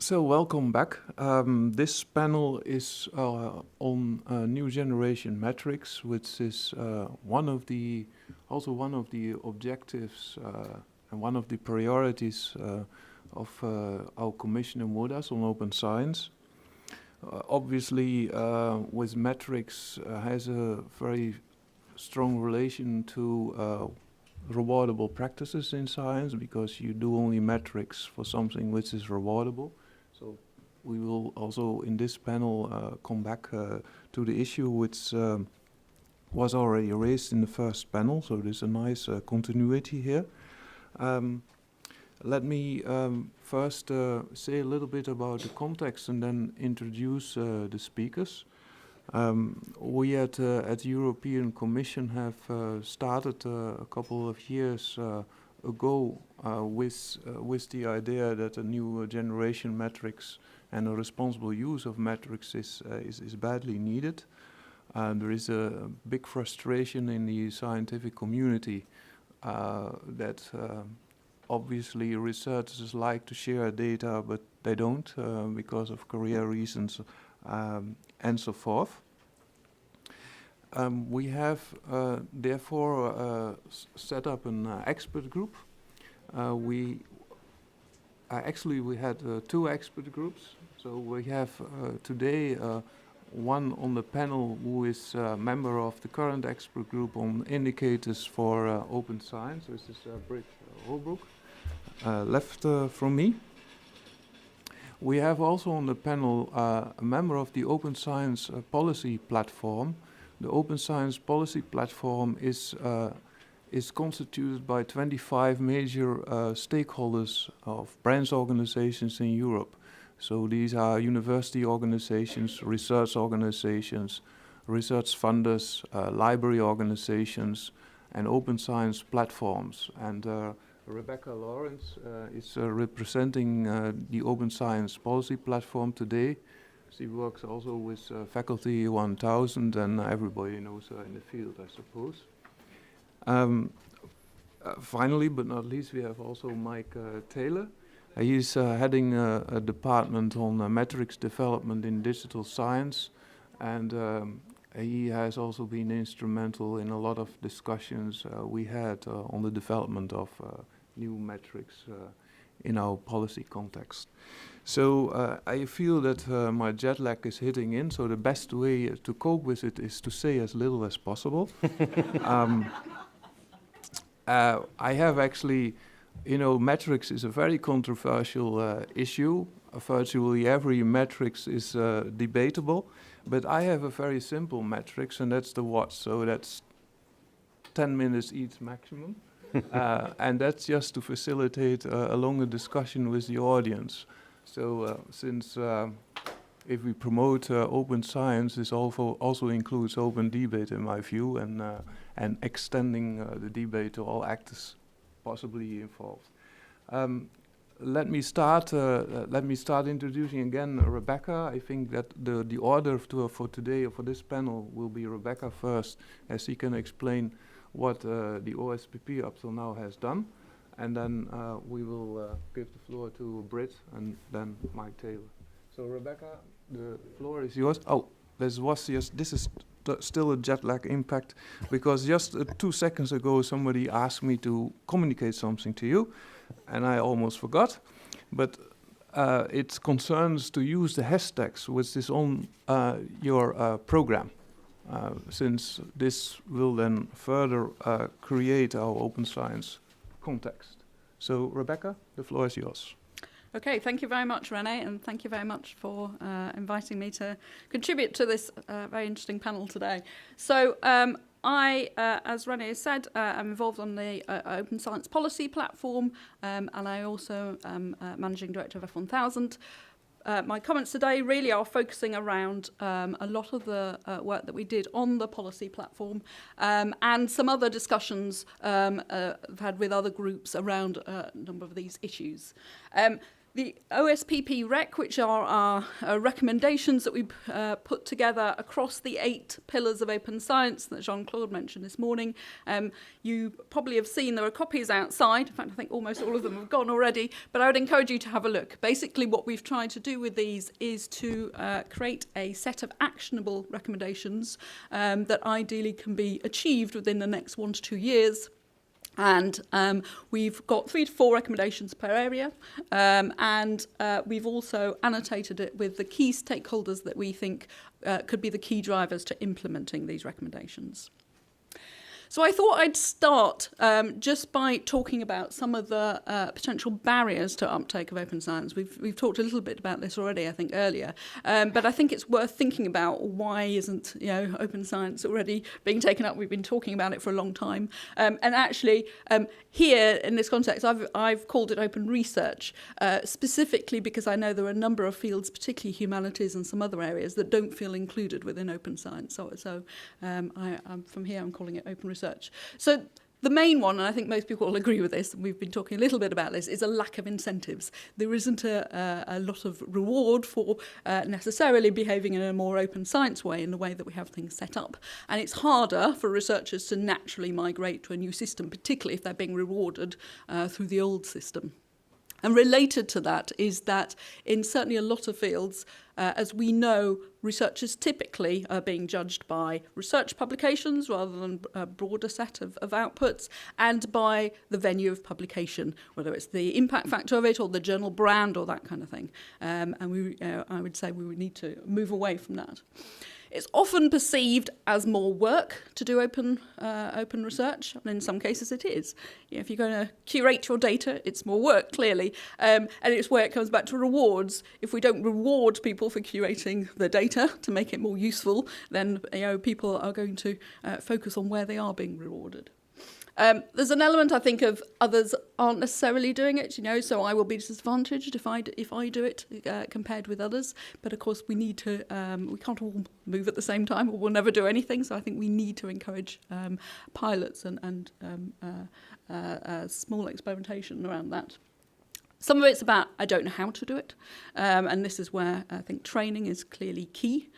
So welcome back. This panel is on new generation metrics, which is one of the objectives and one of the priorities of our Commissioner Moedas on open science. Obviously, with metrics has a very strong relation to rewardable practices in science, because you do only metrics for something which is rewardable. So we will also in this panel come back to the issue which was already raised in the first panel, so there's a nice continuity here. Let me first say a little bit about the context and then introduce the speakers. We at the European Commission have started a couple of years ago with the idea that a new generation metrics and a responsible use of metrics is badly needed. There is a big frustration in the scientific community that obviously researchers like to share data, but they don't because of career reasons and so forth. We have therefore set up an expert group. We had two expert groups. So we have today one on the panel who is a member of the current expert group on indicators for open science. This is Britt Holbrook, left from me. We have also on the panel a member of the Open Science Policy Platform. The Open Science Policy Platform is constituted by 25 major stakeholders of branch organizations in Europe. So these are university organizations, research organizations, research funders, library organizations, and open science platforms. And Rebecca Lawrence is representing the Open Science Policy Platform today. She works also with Faculty 1000, and everybody knows her in the field, I suppose. Finally, but not least, we have also Mike Taylor. He's heading a department on metrics development in digital science, and he has also been instrumental in a lot of discussions we had on the development of new metrics in our policy context. So I feel that my jet lag is hitting in, so the best way to cope with it is to say as little as possible. I have actually, metrics is a very controversial issue. Virtually every metrics is debatable, but I have a very simple metrics, and that's the watch. So that's 10 minutes each maximum. And that's just to facilitate a longer discussion with the audience. So since if we promote open science, this also includes open debate in my view, and extending the debate to all actors possibly involved. Let me start introducing again Rebecca. I think that the order for today or for this panel will be Rebecca first, as she can explain what the OSPP up till now has done, and then we will give the floor to Britt and then Mike Taylor. So Rebecca, the floor is yours. Oh, this is still a jet lag impact, because just 2 seconds ago somebody asked me to communicate something to you, and I almost forgot. But it concerns to use the hashtags which is on your program. Since this will then further create our open science context. So, Rebecca, the floor is yours. Okay, thank you very much, René, and thank you very much for inviting me to contribute to this very interesting panel today. So, I, as René has said, am involved on the Open Science Policy Platform, and I also am Managing Director of F1000. My comments today really are focusing around a lot of the work that we did on the policy platform, and some other discussions I've had with other groups around a number of these issues. The OSPP rec, which are our recommendations that we put together across the 8 pillars of open science that Jean-Claude mentioned this morning. You probably have seen there are copies outside. In fact, I think almost all of them have gone already, but I would encourage you to have a look. Basically, what we've tried to do with these is to create a set of actionable recommendations that ideally can be achieved within the next 1 to 2 years. And we've got 3 to 4 recommendations per area, and we've also annotated it with the key stakeholders that we think could be the key drivers to implementing these recommendations. So I thought I'd start just by talking about some of the potential barriers to uptake of open science. We've talked a little bit about this already, I think, earlier, but I think it's worth thinking about why isn't open science already being taken up. We've been talking about it for a long time, and actually here in this context, I've called it open research specifically because I know there are a number of fields, particularly humanities and some other areas, that don't feel included within open science. So from here I'm calling it open research. So the main one, and I think most people will agree with this, and we've been talking a little bit about this, is a lack of incentives. There isn't a lot of reward for necessarily behaving in a more open science way in the way that we have things set up. And it's harder for researchers to naturally migrate to a new system, particularly if they're being rewarded through the old system. And related to that is that in certainly a lot of fields, as we know, researchers typically are being judged by research publications rather than a broader set of outputs, and by the venue of publication, whether it's the impact factor of it or the journal brand or that kind of thing. And I would say we would need to move away from that. It's often perceived as more work to do open research, and in some cases it is. If you're going to curate your data, it's more work, clearly, and it's where it comes back to rewards. If we don't reward people for curating the data to make it more useful, then people are going to focus on where they are being rewarded. There's an element, I think, of others aren't necessarily doing it, so I will be disadvantaged if I do it compared with others. But of course, we need to, we can't all move at the same time, or we'll never do anything. So I think we need to encourage pilots and small experimentation around that. Some of it's about, I don't know how to do it. And this is where I think training is clearly key.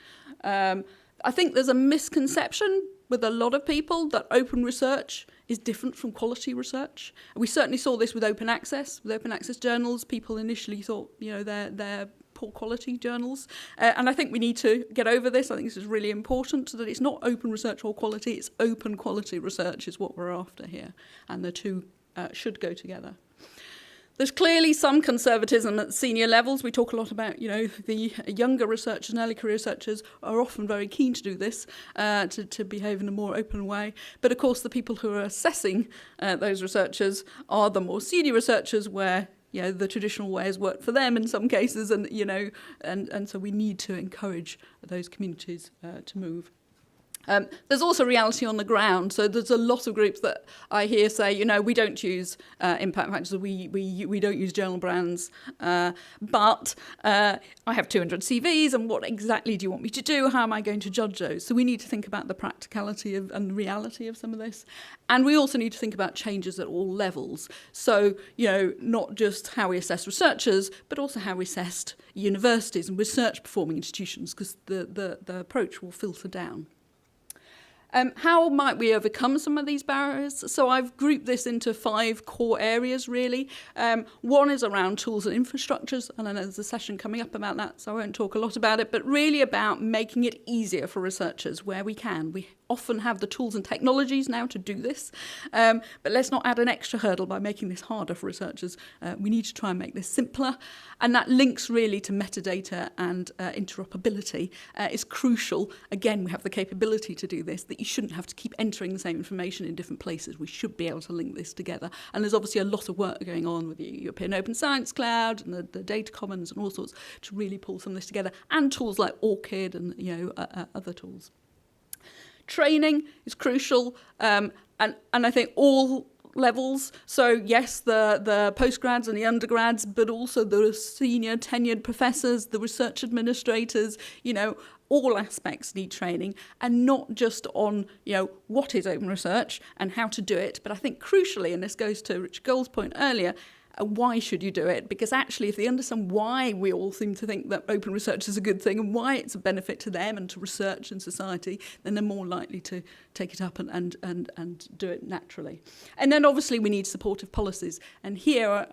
I think there's a misconception with a lot of people that open research is different from quality research. We certainly saw this with open access. With open access journals, people initially thought, they're poor quality journals. And I think we need to get over this. I think this is really important, that it's not open research or quality, it's open quality research is what we're after here. And the two should go together. There's clearly some conservatism at senior levels. We talk a lot about, the younger researchers and early career researchers are often very keen to do this, to behave in a more open way. But of course, the people who are assessing those researchers are the more senior researchers, where the traditional way has worked for them in some cases, and and so we need to encourage those communities to move. There's also reality on the ground. So there's a lot of groups that I hear say, we don't use impact factors, we don't use journal brands, but I have 200 CVs, and what exactly do you want me to do? How am I going to judge those? So we need to think about the practicality and the reality of some of this. And we also need to think about changes at all levels. So, not just how we assess researchers, but also how we assess universities and research performing institutions, because the approach will filter down. How might we overcome some of these barriers? So I've grouped this into 5 core areas, really. One is around tools and infrastructures, and I know there's a session coming up about that, so I won't talk a lot about it, but really about making it easier for researchers where we can. We often have the tools and technologies now to do this, but let's not add an extra hurdle by making this harder for researchers. We need to try and make this simpler, and that links really to metadata and interoperability. It's crucial. Again, we have the capability to do this, that you shouldn't have to keep entering the same information in different places. We should be able to link this together. And there's obviously a lot of work going on with the European Open Science Cloud and the data commons and all sorts to really pull some of this together, and tools like ORCID and other tools. Training is crucial, and I think all levels. So yes, the postgrads and the undergrads, but also the senior tenured professors, the research administrators, all aspects need training, and not just on, what is open research and how to do it, but I think crucially, and this goes to Richard Gould's point earlier, why should you do it? Because actually, if they understand why we all seem to think that open research is a good thing and why it's a benefit to them and to research and society, then they're more likely to take it up and do it naturally. And then obviously we need supportive policies. And here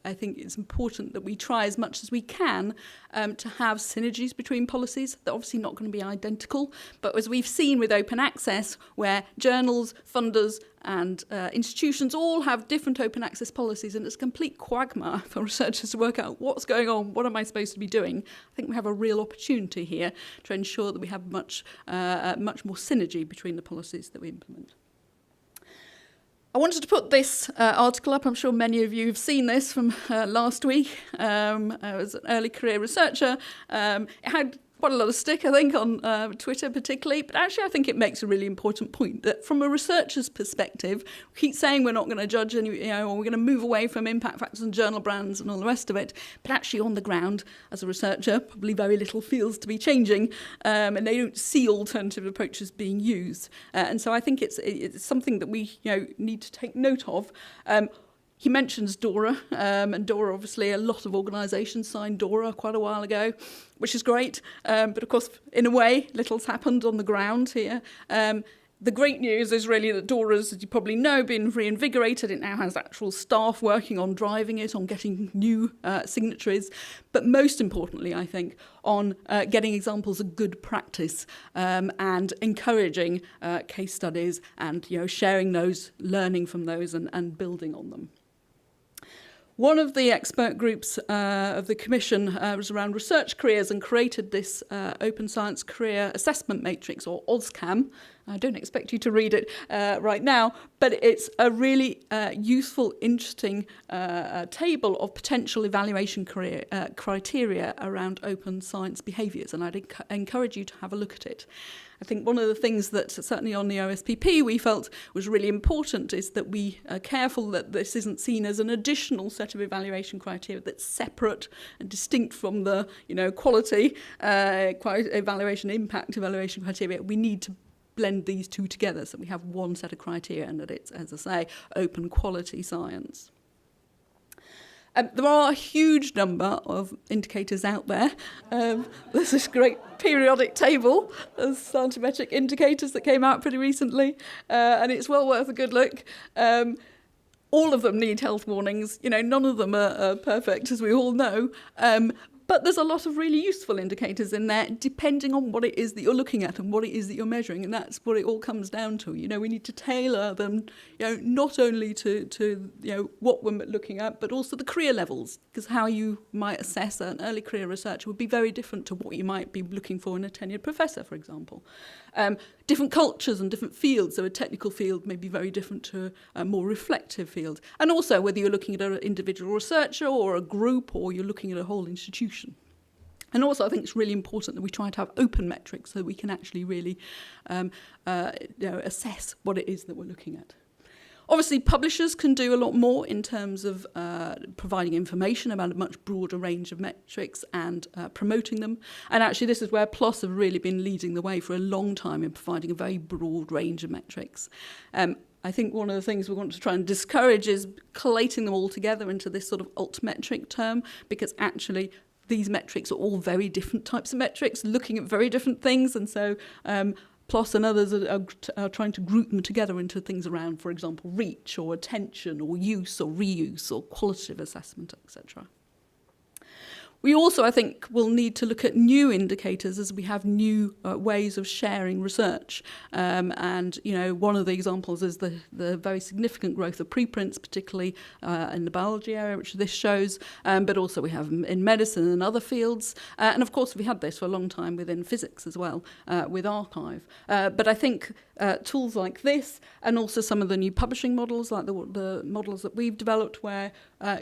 I think it's important that we try as much as we can to have synergies between policies. They're obviously not going to be identical, but as we've seen with open access, where journals, funders and institutions all have different open access policies, and it's a complete quagmire for researchers to work out what's going on, what am I supposed to be doing. I think we have a real opportunity here to ensure that we have much more synergy between the policies that we implement. I wanted to put this article up. I'm sure many of you have seen this from last week. I was an early career researcher. It had quite a lot of stick, I think, on Twitter particularly, but actually I think it makes a really important point that from a researcher's perspective, we keep saying we're not going to judge any, or we're going to move away from impact factors and journal brands and all the rest of it, but actually on the ground, as a researcher, probably very little feels to be changing, and they don't see alternative approaches being used. And so I think it's something that we need to take note of. He mentions DORA, and DORA, obviously, a lot of organisations signed DORA quite a while ago, which is great. But of course, in a way, little's happened on the ground here. The great news is really that DORA's, as you probably know, been reinvigorated. It now has actual staff working on driving it, on getting new signatories. But most importantly, I think, on getting examples of good practice and encouraging case studies and sharing those, learning from those and building on them. One of the expert groups of the Commission was around research careers and created this Open Science Career Assessment Matrix, or Oddscam. I don't expect you to read it right now, but it's a really useful, interesting table of potential evaluation career criteria around open science behaviours, and I'd encourage you to have a look at it. I think one of the things that certainly on the OSPP we felt was really important is that we are careful that this isn't seen as an additional set of evaluation criteria that's separate and distinct from the quality evaluation, impact evaluation criteria. We need to blend these two together so we have one set of criteria and that it's, as I say, open quality science. There are a huge number of indicators out there. There's this great periodic table of scientometric indicators that came out pretty recently, and it's well worth a good look. All of them need health warnings. None of them are perfect, as we all know. But there's a lot of really useful indicators in there, depending on what it is that you're looking at and what it is that you're measuring, and that's what it all comes down to. We need to tailor them, not only to what we're looking at, but also the career levels, because how you might assess an early career researcher would be very different to what you might be looking for in a tenured professor, for example. Different cultures and different fields, so a technical field may be very different to a more reflective field. And also whether you're looking at an individual researcher or a group, or you're looking at a whole institution. And also I think it's really important that we try to have open metrics so we can actually really assess what it is that we're looking at. Obviously, publishers can do a lot more in terms of providing information about a much broader range of metrics and promoting them. And actually, this is where PLOS have really been leading the way for a long time in providing a very broad range of metrics. I think one of the things we want to try and discourage is collating them all together into this sort of altmetric term, because actually these metrics are all very different types of metrics, looking at very different things, and so PLOS and others are trying to group them together into things around, for example, reach or attention or use or reuse or qualitative assessment, etc. We also, I think, will need to look at new indicators as we have new ways of sharing research. And, one of the examples is the very significant growth of preprints, particularly in the biology area, which this shows, but also we have in medicine and other fields. And of course, we had this for a long time within physics as well, with archive. But I think tools like this, and also some of the new publishing models, like the models that we've developed, where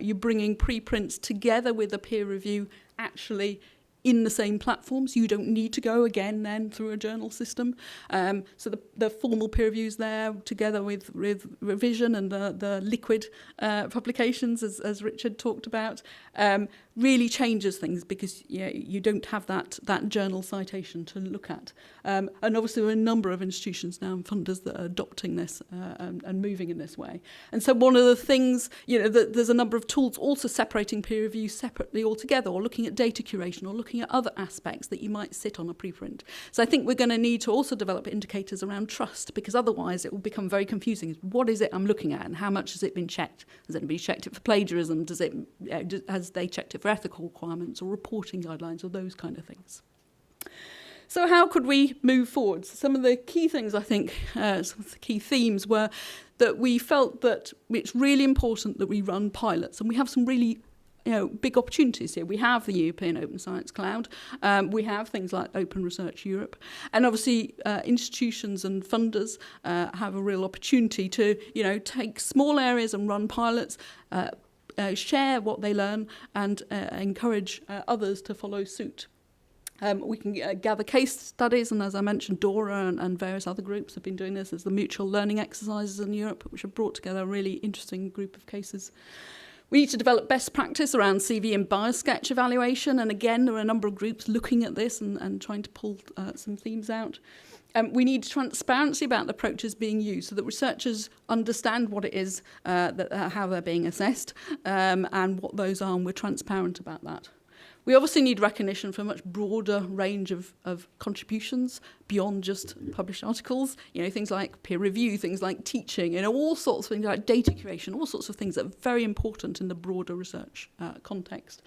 you're bringing preprints together with a peer review actually in the same platforms. You don't need to go again then through a journal system. So the formal peer reviews there together with revision and the liquid publications, as Richard talked about. really changes things because you don't have that journal citation to look at. And obviously there are a number of institutions now and funders that are adopting this and moving in this way. And so one of the things, there's a number of tools also separating peer review separately altogether, or looking at data curation, or looking at other aspects that you might sit on a preprint. So I think we're going to need to also develop indicators around trust, because otherwise it will become very confusing. What is it I'm looking at, and how much has it been checked? Has it been checked for plagiarism? Has they checked it for ethical requirements or reporting guidelines or those kind of things? So how could we move forward? Some of the key things, I think, some of the key themes were that we felt that it's really important that we run pilots, and we have some really big opportunities here. We have the European Open Science Cloud. We have things like Open Research Europe. And obviously, institutions and funders have a real opportunity to, take small areas and run pilots, share what they learn, and encourage others to follow suit. We can gather case studies, and as I mentioned, Dora and various other groups have been doing this. There's the mutual learning exercises in Europe, which have brought together a really interesting group of cases. We need to develop best practice around CV and biosketch evaluation, and again, there are a number of groups looking at this and trying to pull some themes out. We need transparency about the approaches being used so that researchers understand what it is, how they're being assessed, and what those are, and we're transparent about that. We obviously need recognition for a much broader range of contributions beyond just published articles, things like peer review, things like teaching, all sorts of things like data curation, all sorts of things that are very important in the broader research context.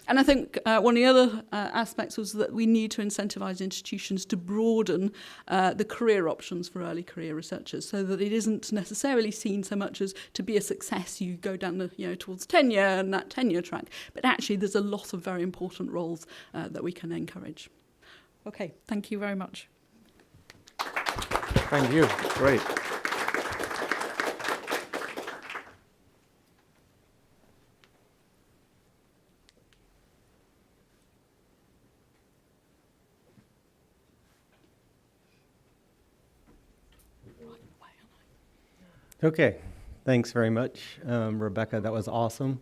And I think one of the other aspects was that we need to incentivize institutions to broaden the career options for early career researchers, so that it isn't necessarily seen so much as to be a success, you go down towards tenure and that tenure track, but actually there's a lot of very important roles that we can encourage. Okay, thank you very much. Thank you. Great. Okay, thanks very much, Rebecca. That was awesome.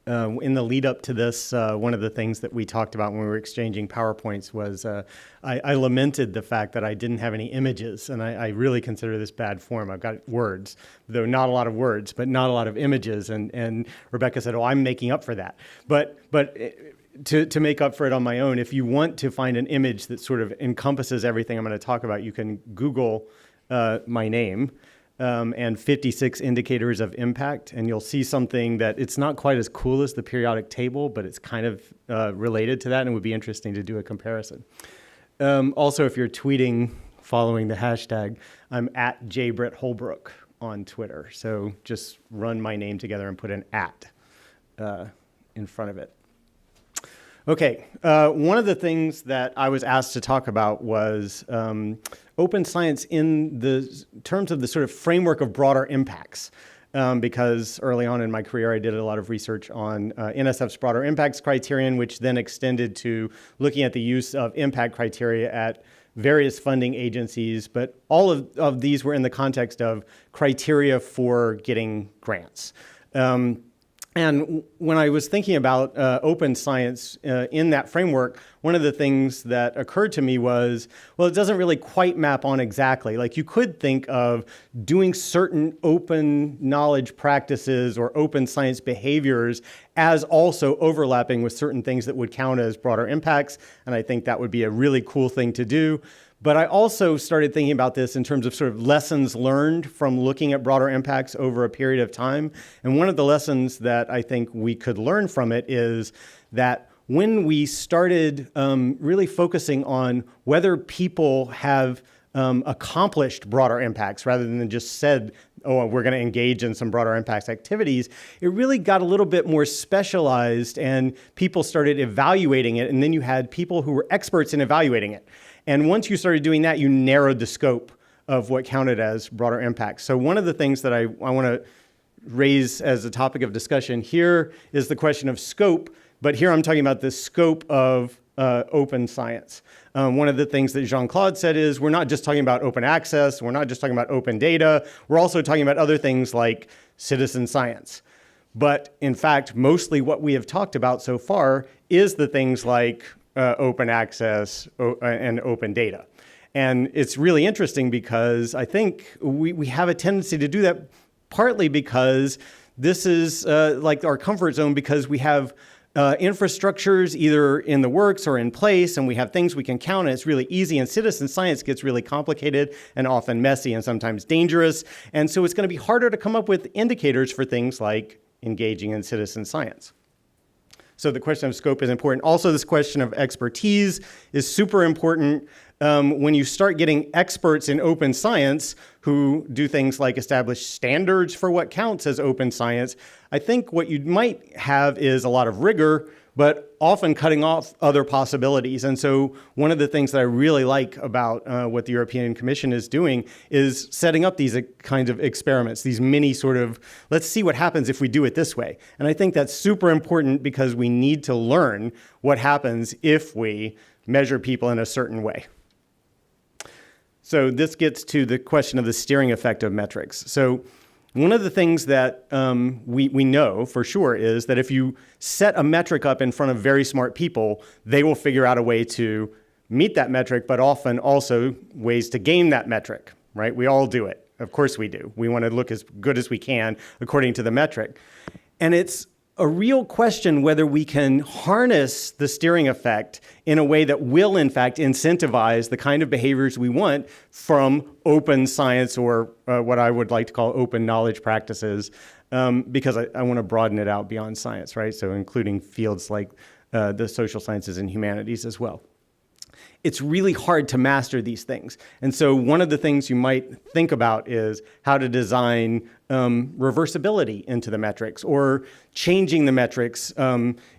In the lead up to this, one of the things that we talked about when we were exchanging PowerPoints was I lamented the fact that I didn't have any images, and I really consider this bad form. I've got words, though not a lot of words, but not a lot of images. And Rebecca said, "Oh, I'm making up for that." But to make up for it on my own, if you want to find an image that sort of encompasses everything I'm going to talk about, you can Google my name. And 56 indicators of impact, and you'll see something that it's not quite as cool as the periodic table, but it's kind of related to that, and it would be interesting to do a comparison. Also, if you're tweeting following the hashtag, I'm at jbrittholbrook on Twitter, so just run my name together and put an at in front of it. Okay, one of the things that I was asked to talk about was open science in the terms of the sort of framework of broader impacts. Because early on in my career, I did a lot of research on NSF's broader impacts criterion, which then extended to looking at the use of impact criteria at various funding agencies. But all of these were in the context of criteria for getting grants. And when I was thinking about open science in that framework, one of the things that occurred to me was, well, it doesn't really quite map on exactly. Like, you could think of doing certain open knowledge practices or open science behaviors as also overlapping with certain things that would count as broader impacts. And I think that would be a really cool thing to do. But I also started thinking about this in terms of sort of lessons learned from looking at broader impacts over a period of time. And one of the lessons that I think we could learn from it is that when we started really focusing on whether people have accomplished broader impacts rather than just said, oh, we're going to engage in some broader impacts activities, it really got a little bit more specialized, and people started evaluating it. And then you had people who were experts in evaluating it. And once you started doing that, you narrowed the scope of what counted as broader impacts. So one of the things that I want to raise as a topic of discussion here is the question of scope, but here I'm talking about the scope of open science. One of the things that Jean-Claude said is we're not just talking about open access, we're not just talking about open data, we're also talking about other things like citizen science. But in fact, mostly what we have talked about so far is the things like open access and open data. And it's really interesting because I think we have a tendency to do that partly because this is like our comfort zone, because we have infrastructures either in the works or in place, and we have things we can count, and it's really easy. And citizen science gets really complicated and often messy and sometimes dangerous. And so it's going to be harder to come up with indicators for things like engaging in citizen science. So the question of scope is important. Also, this question of expertise is super important. When you start getting experts in open science who do things like establish standards for what counts as open science, I think what you might have is a lot of rigor, but often cutting off other possibilities. And so one of the things that I really like about what the European Commission is doing is setting up these kinds of experiments, these mini sort of, let's see what happens if we do it this way. And I think that's super important because we need to learn what happens if we measure people in a certain way. So this gets to the question of the steering effect of metrics. So one of the things that we know for sure is that if you set a metric up in front of very smart people, they will figure out a way to meet that metric, but often also ways to game that metric, right? We all do it. Of course we do. We want to look as good as we can according to the metric. And it's a real question whether we can harness the steering effect in a way that will, in fact, incentivize the kind of behaviors we want from open science, or what I would like to call open knowledge practices, because I want to broaden it out beyond science, right? So including fields like the social sciences and humanities as well. It's really hard to master these things. And so one of the things you might think about is how to design reversibility into the metrics, or changing the metrics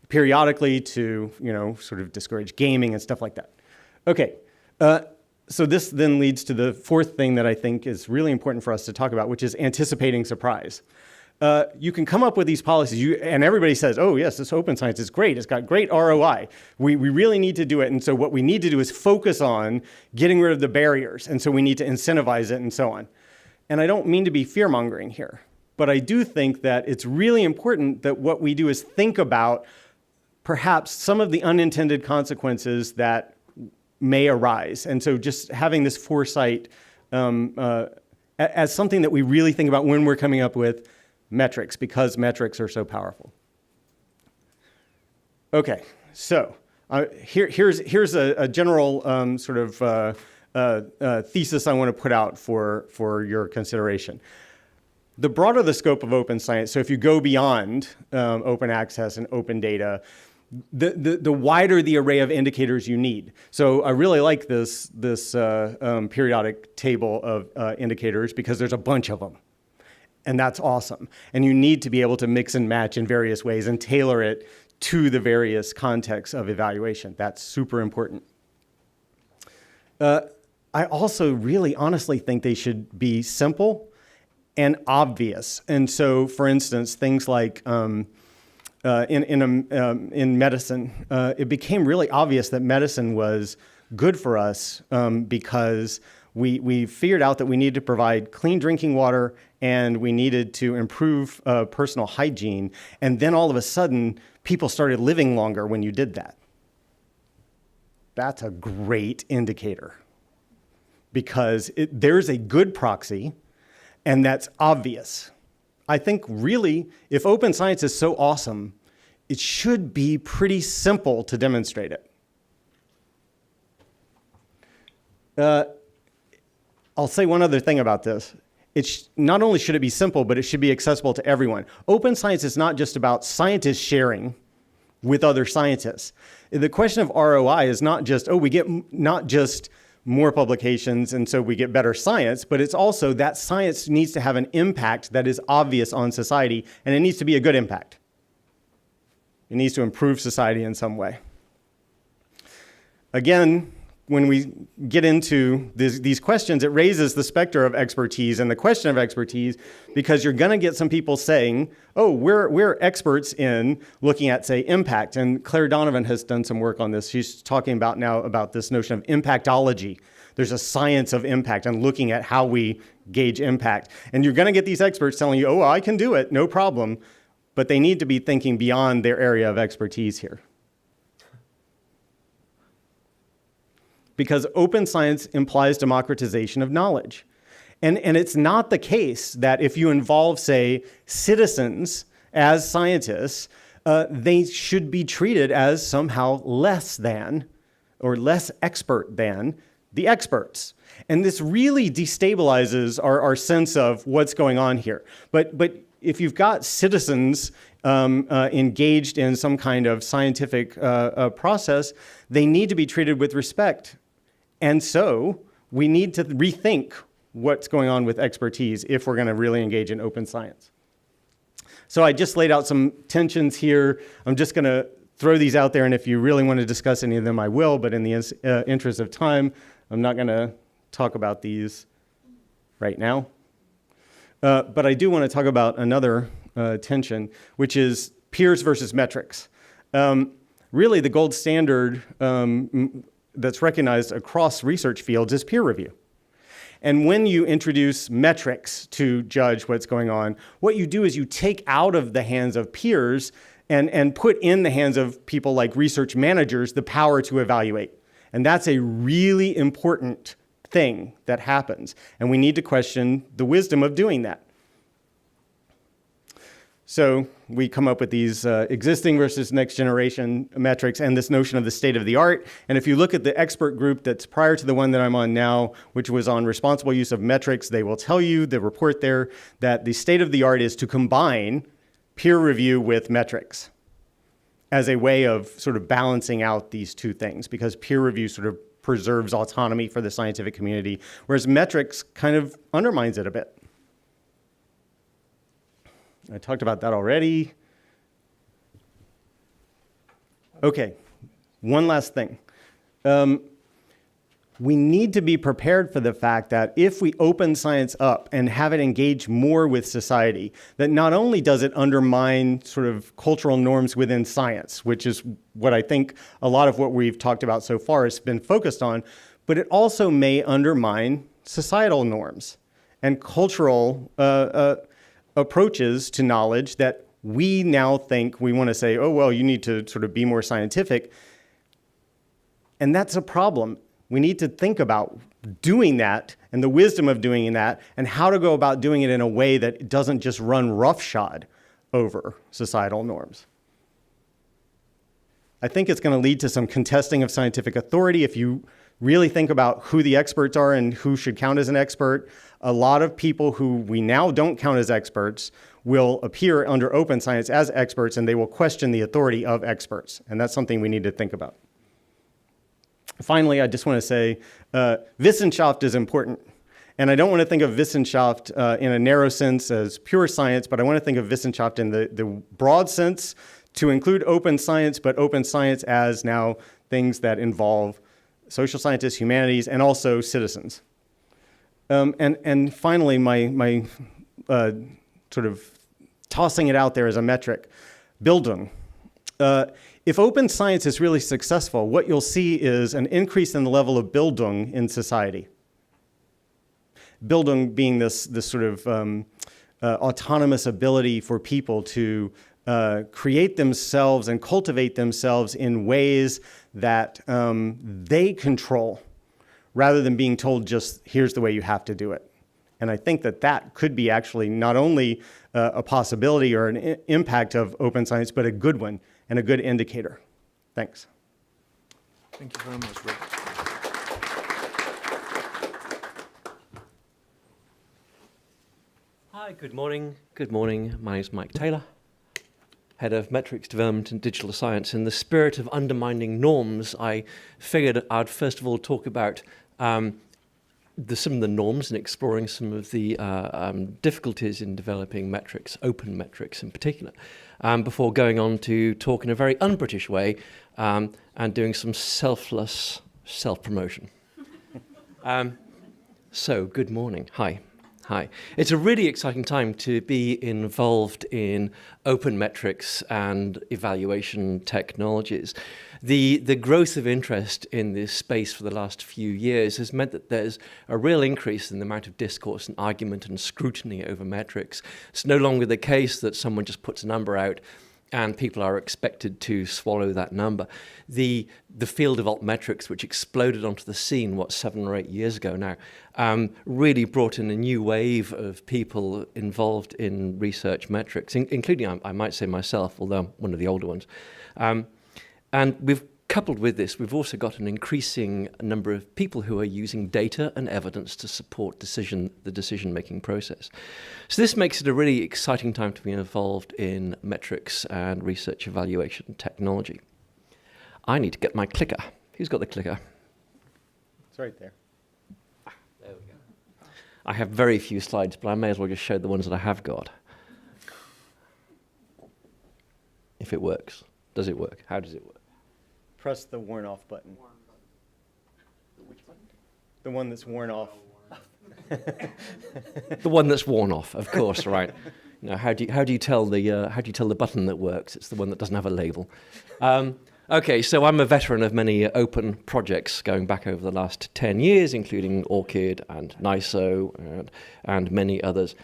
periodically to, sort of discourage gaming and stuff like that. Okay, so this then leads to the fourth thing that I think is really important for us to talk about, which is anticipating surprise. You can come up with these policies, and everybody says, oh yes, this open science is great, it's got great ROI. We really need to do it, and so what we need to do is focus on getting rid of the barriers, and so we need to incentivize it and so on. And I don't mean to be fear-mongering here, but I do think that it's really important that what we do is think about perhaps some of the unintended consequences that may arise. And so just having this foresight as something that we really think about when we're coming up with metrics, because metrics are so powerful. Okay, so here's a general sort of thesis I want to put out for your consideration. The broader the scope of open science, so if you go beyond open access and open data, the wider the array of indicators you need. So I really like this periodic table of indicators because there's a bunch of them. And that's awesome. And you need to be able to mix and match in various ways and tailor it to the various contexts of evaluation. That's super important. I also really honestly think they should be simple and obvious. And so, for instance, things like in medicine, it became really obvious that medicine was good for us because we figured out that we needed to provide clean drinking water and we needed to improve personal hygiene. And then all of a sudden, people started living longer when you did that. That's a great indicator because there's a good proxy and that's obvious. I think really, if open science is so awesome, it should be pretty simple to demonstrate it. I'll say one other thing about this. Not only should it be simple, but it should be accessible to everyone. Open science is not just about scientists sharing with other scientists. The question of ROI is not just, we get not just more publications and so we get better science, but it's also that science needs to have an impact that is obvious on society, and it needs to be a good impact. It needs to improve society in some way. Again, when we get into these questions, it raises the specter of expertise and the question of expertise, because you're going to get some people saying, we're experts in looking at, say, impact. And Claire Donovan has done some work on this. She's talking about this notion of impactology. There's a science of impact and looking at how we gauge impact. And you're going to get these experts telling you, I can do it, no problem. but they need to be thinking beyond their area of expertise here. Because open science implies democratization of knowledge. And it's not the case that if you involve, say, citizens as scientists, they should be treated as somehow less than or less expert than the experts. And this really destabilizes our sense of what's going on here. But if you've got citizens engaged in some kind of scientific process, they need to be treated with respect. And so we need to rethink what's going on with expertise if we're going to really engage in open science. So I just laid out some tensions here. I'm just going to throw these out there, and if you really want to discuss any of them, I will, but in the interest of time, I'm not going to talk about these right now. But I do want to talk about another tension, which is peers versus metrics. Really, the gold standard that's recognized across research fields is peer review. And when you introduce metrics to judge what's going on, what you do is you take out of the hands of peers and put in the hands of people like research managers the power to evaluate. And that's a really important thing that happens. And we need to question the wisdom of doing that. So we come up with these existing versus next generation metrics and this notion of the state of the art. And if you look at the expert group that's prior to the one that I'm on now, which was on responsible use of metrics, they will tell you, the report there, that the state of the art is to combine peer review with metrics as a way of sort of balancing out these two things, because peer review sort of preserves autonomy for the scientific community, whereas metrics kind of undermines it a bit. I talked about that already. Okay, one last thing. We need to be prepared for the fact that if we open science up and have it engage more with society, that not only does it undermine sort of cultural norms within science, which is what I think a lot of what we've talked about so far has been focused on, but it also may undermine societal norms and cultural approaches to knowledge that we now think we want to say, oh, well, you need to sort of be more scientific. And that's a problem. We need to think about doing that and the wisdom of doing that and how to go about doing it in a way that doesn't just run roughshod over societal norms. I think it's going to lead to some contesting of scientific authority. If you really think about who the experts are and who should count as an expert, a lot of people who we now don't count as experts will appear under open science as experts, and they will question the authority of experts. And that's something we need to think about. Finally, I just want to say Wissenschaft is important. And I don't want to think of Wissenschaft in a narrow sense as pure science, but I want to think of Wissenschaft in the broad sense to include open science, but open science as now things that involve social scientists, humanities, and also citizens. And finally, my sort of tossing it out there as a metric, Bildung. If open science is really successful, what you'll see is an increase in the level of Bildung in society. Bildung being this sort of autonomous ability for people to create themselves and cultivate themselves in ways that they control, rather than being told just, here's the way you have to do it. And I think that that could be actually not only a possibility or an impact of open science, but a good one and a good indicator. Thanks. Thank you very much, Rick. Hi, good morning. Good morning. My name is Mike Taylor, Head of Metrics Development and Digital Science. In the spirit of undermining norms, I figured I'd first of all talk about some of the norms and exploring some of the difficulties in developing metrics, open metrics in particular, before going on to talk in a very un-British way and doing some selfless self-promotion. So, good morning. Hi. Hi. It's a really exciting time to be involved in open metrics and evaluation technologies. The growth of interest in this space for the last few years has meant that there's a real increase in the amount of discourse and argument and scrutiny over metrics. It's no longer the case that someone just puts a number out and people are expected to swallow that number. The field of altmetrics, which exploded onto the scene, 7 or 8 years ago now, really brought in a new wave of people involved in research metrics, including, I might say, myself, although I'm one of the older ones. And we've coupled with this, we've also got an increasing number of people who are using data and evidence to support the decision-making process. So this makes it a really exciting time to be involved in metrics and research evaluation technology. I need to get my clicker. Who's got the clicker? It's right there. There we go. I have very few slides, but I may as well just show the ones that I have got. If it works. Does it work? How does it work? Press the worn off button. Which button? The one that's worn off. The one that's worn off, of course, right? You know, how do you tell the button that works? It's the one that doesn't have a label. Okay, so I'm a veteran of many open projects going back over the last 10 years, including ORCID and NISO and many others.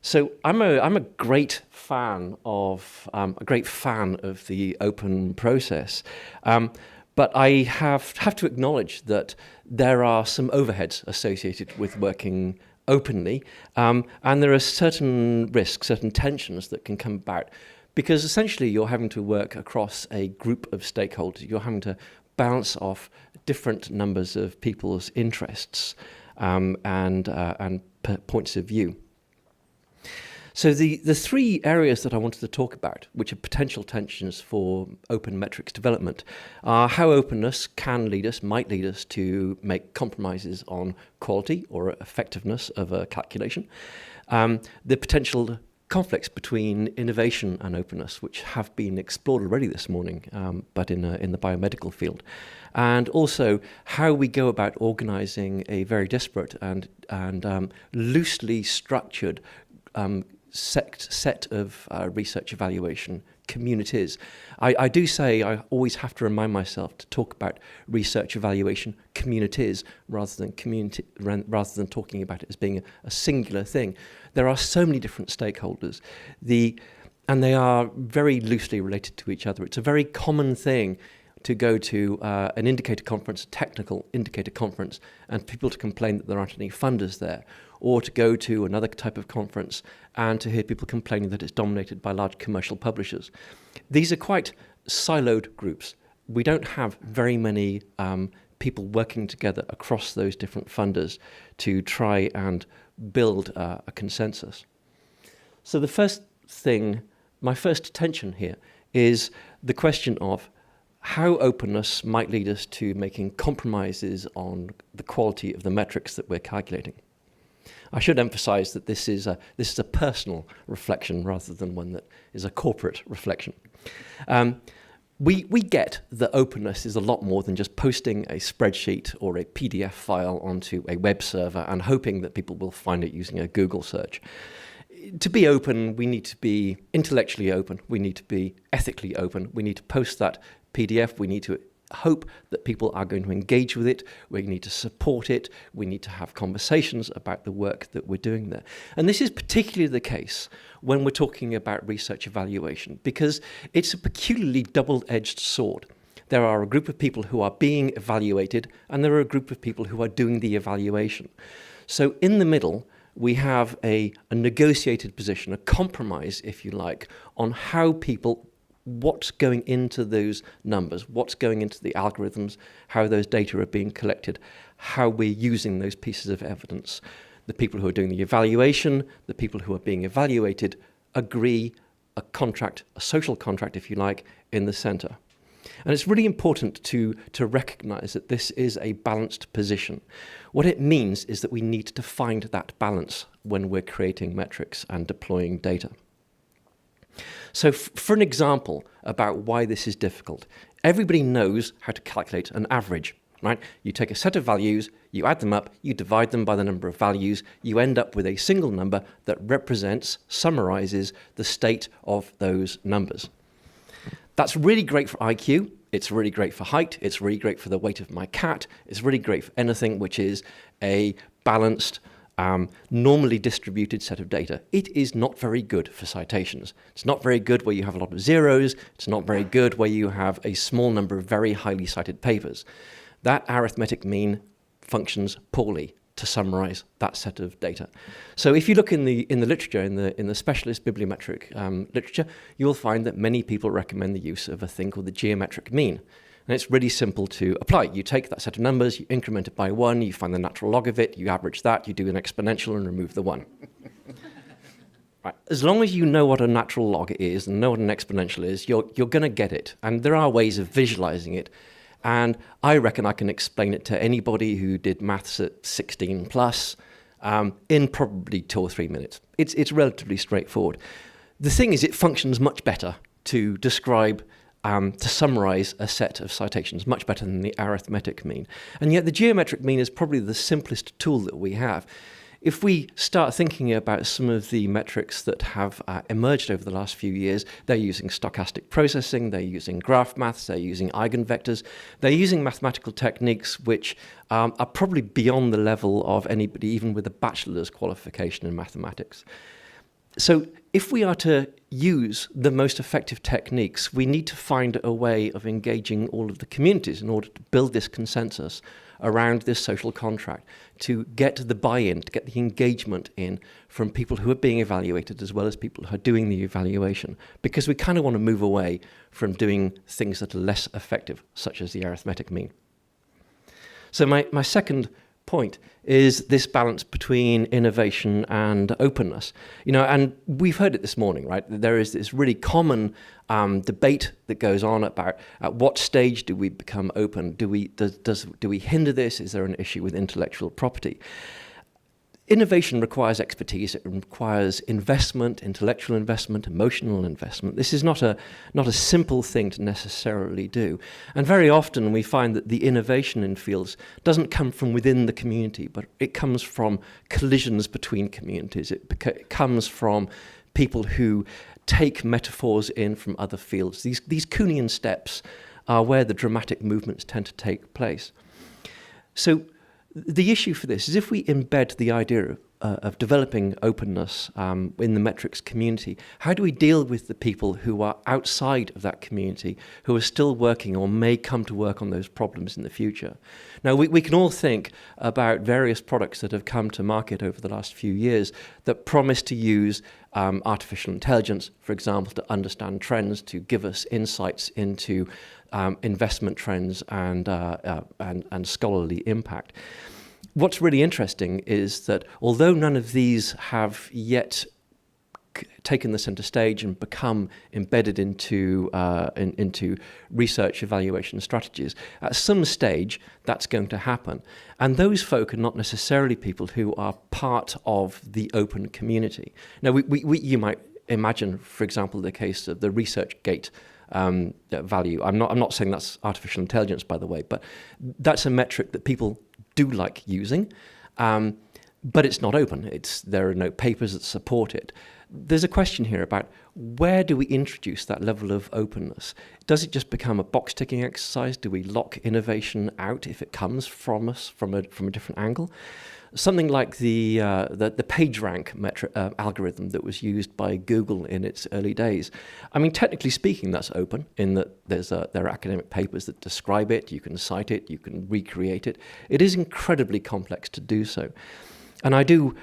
So I'm a great fan of the open process, but I have to acknowledge that there are some overheads associated with working openly, and there are certain risks, certain tensions that can come about, because essentially you're having to work across a group of stakeholders. You're having to bounce off different numbers of people's interests and points of view. So the three areas that I wanted to talk about, which are potential tensions for open metrics development, are how openness might lead us to make compromises on quality or effectiveness of a calculation, the potential conflicts between innovation and openness, which have been explored already this morning, but in the biomedical field, and also how we go about organizing a very disparate and loosely structured set of research evaluation communities. I do say I always have to remind myself to talk about research evaluation communities rather than talking about it as being a singular thing. There are so many different stakeholders, and they are very loosely related to each other. It's a very common thing to go to an indicator conference, a technical indicator conference, and people to complain that there aren't any funders there, or to go to another type of conference and to hear people complaining that it's dominated by large commercial publishers. These are quite siloed groups. We don't have very many people working together across those different funders to try and build a consensus. So the first thing, my first tension here, is the question of how openness might lead us to making compromises on the quality of the metrics that we're calculating. I should emphasize that this is a personal reflection rather than one that is a corporate reflection. We get that openness is a lot more than just posting a spreadsheet or a PDF file onto a web server and hoping that people will find it using a Google search. To be open, we need to be intellectually open. We need to be ethically open. We need to post that PDF. We need to hope that people are going to engage with it. We need to support it. We need to have conversations about the work that we're doing there. And this is particularly the case when we're talking about research evaluation, because it's a peculiarly double-edged sword. There are a group of people who are being evaluated, and there are a group of people who are doing the evaluation. So in the middle, we have a negotiated position, a compromise, if you like, on how people, what's going into those numbers, what's going into the algorithms, how those data are being collected, how we're using those pieces of evidence. The people who are doing the evaluation, the people who are being evaluated, agree a contract, a social contract, if you like, in the center. And it's really important to recognize that this is a balanced position. What it means is that we need to find that balance when we're creating metrics and deploying data. So for an example about why this is difficult, everybody knows how to calculate an average. right? You take a set of values, you add them up, you divide them by the number of values, you end up with a single number that summarizes the state of those numbers. That's really great for IQ, it's really great for height, it's really great for the weight of my cat, it's really great for anything which is a balanced, normally distributed set of data. It is not very good for citations. It's not very good where you have a lot of zeros. It's not very good where you have a small number of very highly cited papers. That arithmetic mean functions poorly to summarize that set of data. So if you look in the literature, in the specialist bibliometric literature, you'll find that many people recommend the use of a thing called the geometric mean. And it's really simple to apply. You take that set of numbers, you increment it by 1, you find the natural log of it, you average that, you do an exponential and remove the 1. Right. As long as you know what a natural log is and know what an exponential is, you're going to get it. And there are ways of visualizing it. And I reckon I can explain it to anybody who did maths at 16 plus in probably 2 or 3 minutes. It's relatively straightforward. The thing is, it functions much better to describe to summarize a set of citations, much better than the arithmetic mean. And yet the geometric mean is probably the simplest tool that we have. If we start thinking about some of the metrics that have emerged over the last few years, they're using stochastic processing, they're using graph maths, they're using eigenvectors, they're using mathematical techniques which are probably beyond the level of anybody even with a bachelor's qualification in mathematics. So if we are to use the most effective techniques, we need to find a way of engaging all of the communities in order to build this consensus around this social contract, to get the buy-in, to get the engagement in from people who are being evaluated as well as people who are doing the evaluation, because we kind of want to move away from doing things that are less effective, such as the arithmetic mean. So my second point is this balance between innovation and openness. And we've heard it this morning, right? There is this really common debate that goes on about at what stage do we become open? Do we hinder this? Is there an issue with intellectual property? Innovation requires expertise. It requires investment, intellectual investment, emotional investment. This is not a simple thing to necessarily do. And very often we find that the innovation in fields doesn't come from within the community, but it comes from collisions between communities. It comes from people who take metaphors in from other fields. These Kuhnian steps are where the dramatic movements tend to take place. So the issue for this is if we embed the idea of developing openness in the metrics community, how do we deal with the people who are outside of that community, who are still working or may come to work on those problems in the future? Now, we can all think about various products that have come to market over the last few years that promise to use artificial intelligence, for example, to understand trends, to give us insights into investment trends and scholarly impact. What's really interesting is that although none of these have yet taken the center stage and become embedded into research evaluation strategies, at some stage that's going to happen. And those folk are not necessarily people who are part of the open community. Now, you might imagine, for example, the case of the ResearchGate value. I'm not saying that's artificial intelligence, by the way, but that's a metric that people do like using, but it's not open. There are no papers that support it. There's a question here about where do we introduce that level of openness? Does it just become a box-ticking exercise? Do we lock innovation out if it comes from us from a different angle? Something like the PageRank algorithm that was used by Google in its early days. I mean, technically speaking, that's open in that there are academic papers that describe it. You can cite it. You can recreate it. It is incredibly complex to do so. And I do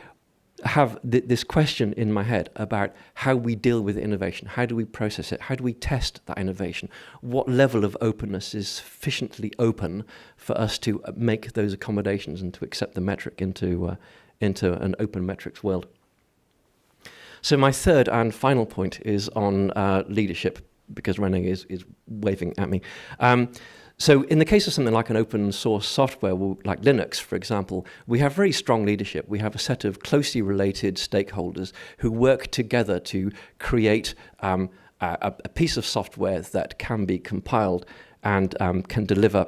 have this question in my head about how we deal with innovation. How do we process it? How do we test that innovation? What level of openness is sufficiently open for us to make those accommodations and to accept the metric into an open metrics world? So my third and final point is on leadership, because René is waving at me. So in the case of something like an open source software, like Linux, for example, we have very strong leadership. We have a set of closely related stakeholders who work together to create a piece of software that can be compiled and can deliver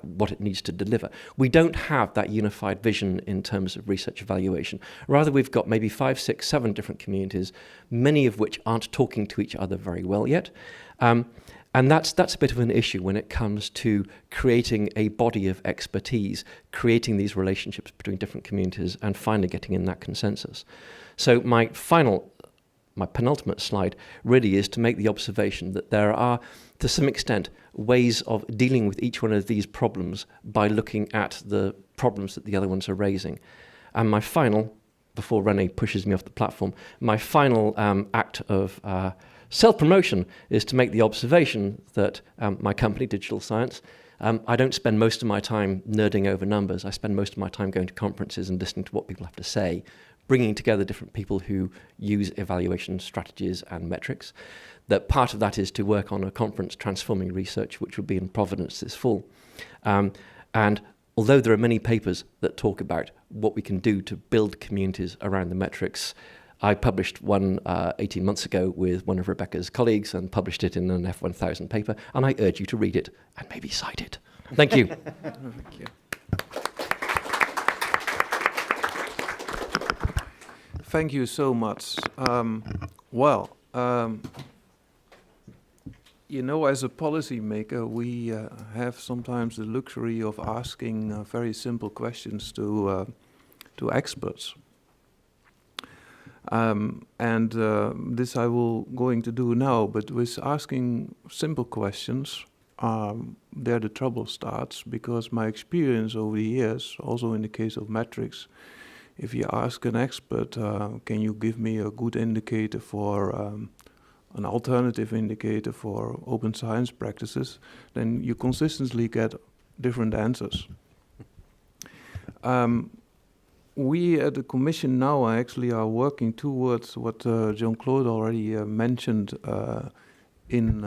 what it needs to deliver. We don't have that unified vision in terms of research evaluation. Rather, we've got maybe 5, 6, 7 different communities, many of which aren't talking to each other very well yet. And that's a bit of an issue when it comes to creating a body of expertise, creating these relationships between different communities, and finally getting in that consensus. So my penultimate slide really is to make the observation that there are, to some extent, ways of dealing with each one of these problems by looking at the problems that the other ones are raising. And my final, before René pushes me off the platform, my final act of self-promotion is to make the observation that my company, Digital Science, I don't spend most of my time nerding over numbers. I spend most of my time going to conferences and listening to what people have to say, bringing together different people who use evaluation strategies and metrics. That part of that is to work on a conference, Transforming Research, which will be in Providence this fall. And although there are many papers that talk about what we can do to build communities around the metrics, I published one 18 months ago with one of Rebecca's colleagues and published it in an F1000 paper, and I urge you to read it and maybe cite it. Thank you. Thank you. Thank you so much. You know, as a policymaker, we have sometimes the luxury of asking very simple questions to experts. This I will going to do now, but with asking simple questions, there the trouble starts, because my experience over the years, also in the case of metrics, if you ask an expert, can you give me a good indicator for an alternative indicator for open science practices, then you consistently get different answers. We at the Commission now actually are working towards what Jean-Claude already mentioned in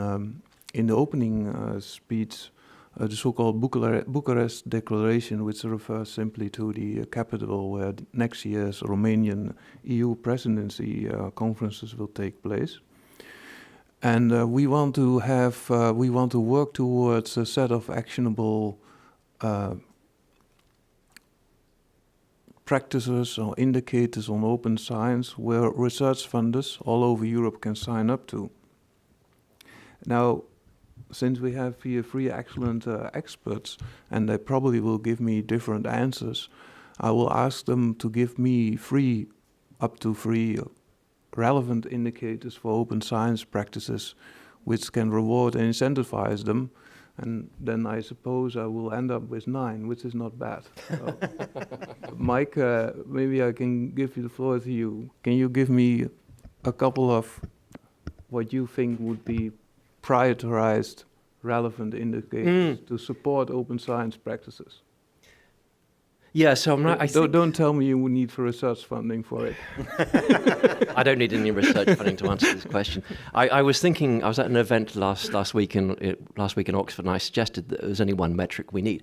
the opening speech, the so-called Bucharest Declaration, which refers simply to the capital where next year's Romanian EU presidency conferences will take place. And we want to work towards a set of actionable practices or indicators on open science where research funders all over Europe can sign up to. Now, since we have here 3 excellent experts, and they probably will give me different answers, I will ask them to give me up to 3 relevant indicators for open science practices, which can reward and incentivize them. And then I suppose I will end up with 9, which is not bad. So, Mike, maybe I can give you the floor to you. Can you give me a couple of what you think would be prioritized relevant indicators to support open science practices? Yeah, so don't tell me you would need for research funding for it. I don't need any research funding to answer this question. I was thinking, I was at an event last week in Oxford, and I suggested that there's only one metric we need,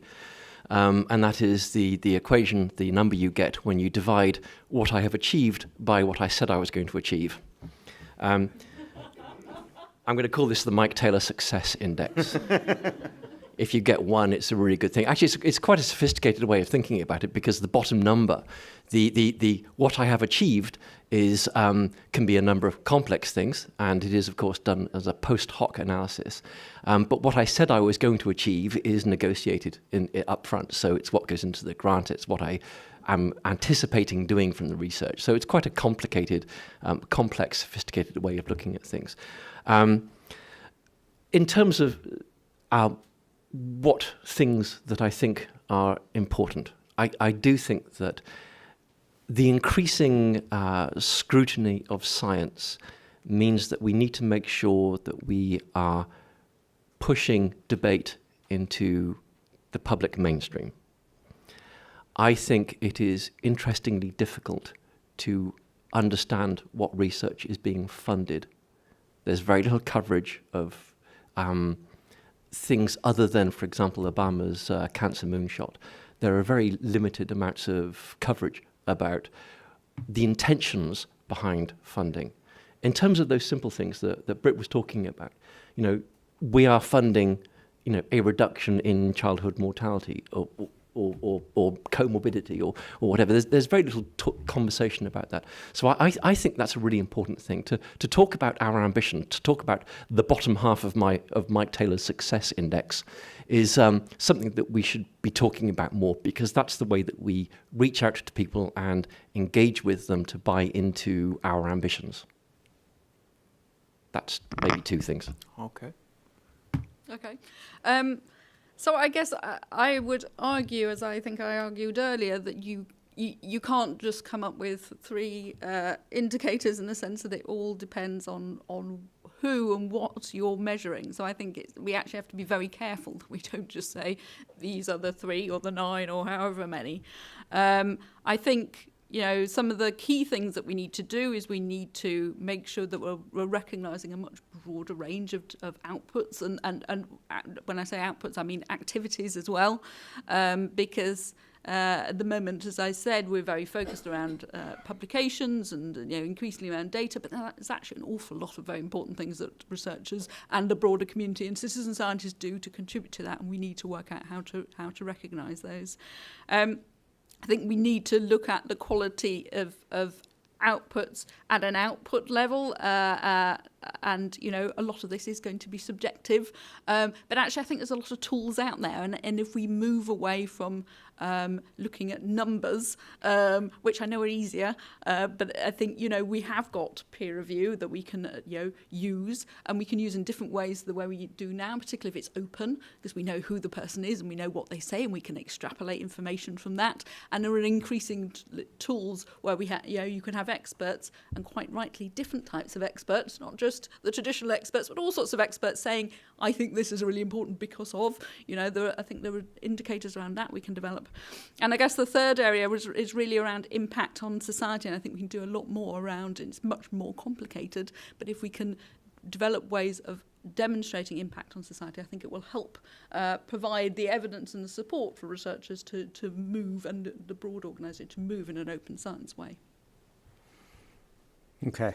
and that is the equation, the number you get when you divide what I have achieved by what I said I was going to achieve. I'm going to call this the Mike Taylor Success Index. If you get 1, it's a really good thing. Actually, it's quite a sophisticated way of thinking about it, because the bottom number, the what I have achieved, is can be a number of complex things, and it is of course done as a post hoc analysis. But what I said I was going to achieve is negotiated up front. So it's what goes into the grant. It's what I am anticipating doing from the research. So it's quite a complicated, complex, sophisticated way of looking at things. In terms of what things that I think are important, I do think that the increasing scrutiny of science means that we need to make sure that we are pushing debate into the public mainstream. I think it is interestingly difficult to understand what research is being funded. There's very little coverage of things other than, for example, Obama's cancer moonshot. There are very limited amounts of coverage about the intentions behind funding. In terms of those simple things that Britt was talking about, we are funding, a reduction in childhood mortality or comorbidity or whatever. There's very little conversation about that. So I think that's a really important thing to talk about our ambition, to talk about the bottom half of Mike Taylor's success index is something that we should be talking about more, because that's the way that we reach out to people and engage with them to buy into our ambitions. That's maybe two things. Okay. Okay. So I guess I would argue, as I think I argued earlier, that you can't just come up with three indicators in the sense that it all depends on who and what you're measuring. So I think we actually have to be very careful that we don't just say these are the 3 or the 9 or however many. I think some of the key things that we need to do is we need to make sure that we're recognising a much broader range of outputs, and when I say outputs, I mean activities as well, because at the moment, as I said, we're very focused around publications and increasingly around data, but there's actually an awful lot of very important things that researchers and the broader community and citizen scientists do to contribute to that, and we need to work out how to recognise those. I think we need to look at the quality of outputs at an output level, and a lot of this is going to be subjective, but actually I think there's a lot of tools out there, and if we move away from looking at numbers, which I know are easier, but I think we have got peer review that we can use, and we can use in different ways the way we do now, particularly if it's open, because we know who the person is and we know what they say, and we can extrapolate information from that. And there are increasing tools where you can have experts, and quite rightly different types of experts, not just the traditional experts, but all sorts of experts saying, I think this is really important because of, I think there are indicators around that we can develop. And I guess the third area is really around impact on society, and I think we can do a lot more around, and it's much more complicated, but if we can develop ways of demonstrating impact on society, I think it will help provide the evidence and the support for researchers to move, and the broad organisation to move in an open science way. Okay.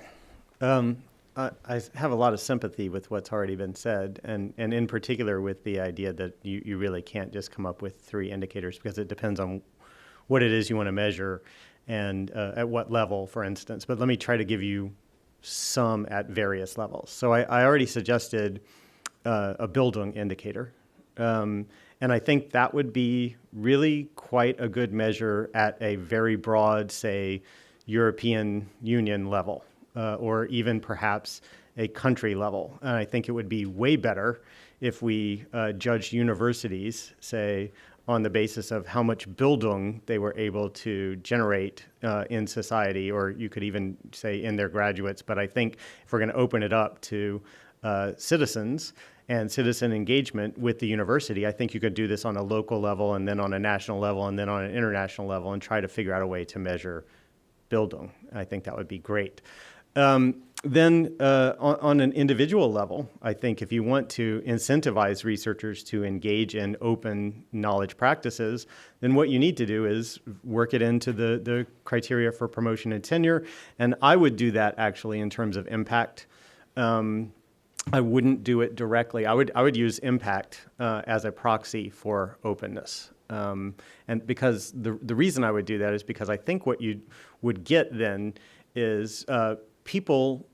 I have a lot of sympathy with what's already been said, and in particular with the idea that you really can't just come up with 3 indicators, because it depends on what it is you want to measure and at what level, for instance. But let me try to give you some at various levels. So I already suggested a Bildung indicator, and I think that would be really quite a good measure at a very broad, say, European Union level. Or even perhaps a country level. And I think it would be way better if we judged universities, say, on the basis of how much Bildung they were able to generate in society, or you could even say in their graduates. But I think if we're going to open it up to citizens and citizen engagement with the university, I think you could do this on a local level, and then on a national level, and then on an international level, and try to figure out a way to measure Bildung. I think that would be great. Then on an individual level, I think if you want to incentivize researchers to engage in open knowledge practices, then what you need to do is work it into the criteria for promotion and tenure. And I would do that actually in terms of impact. I wouldn't do it directly. I would use impact as a proxy for openness. And because the reason I would do that is because I think what you would get then is people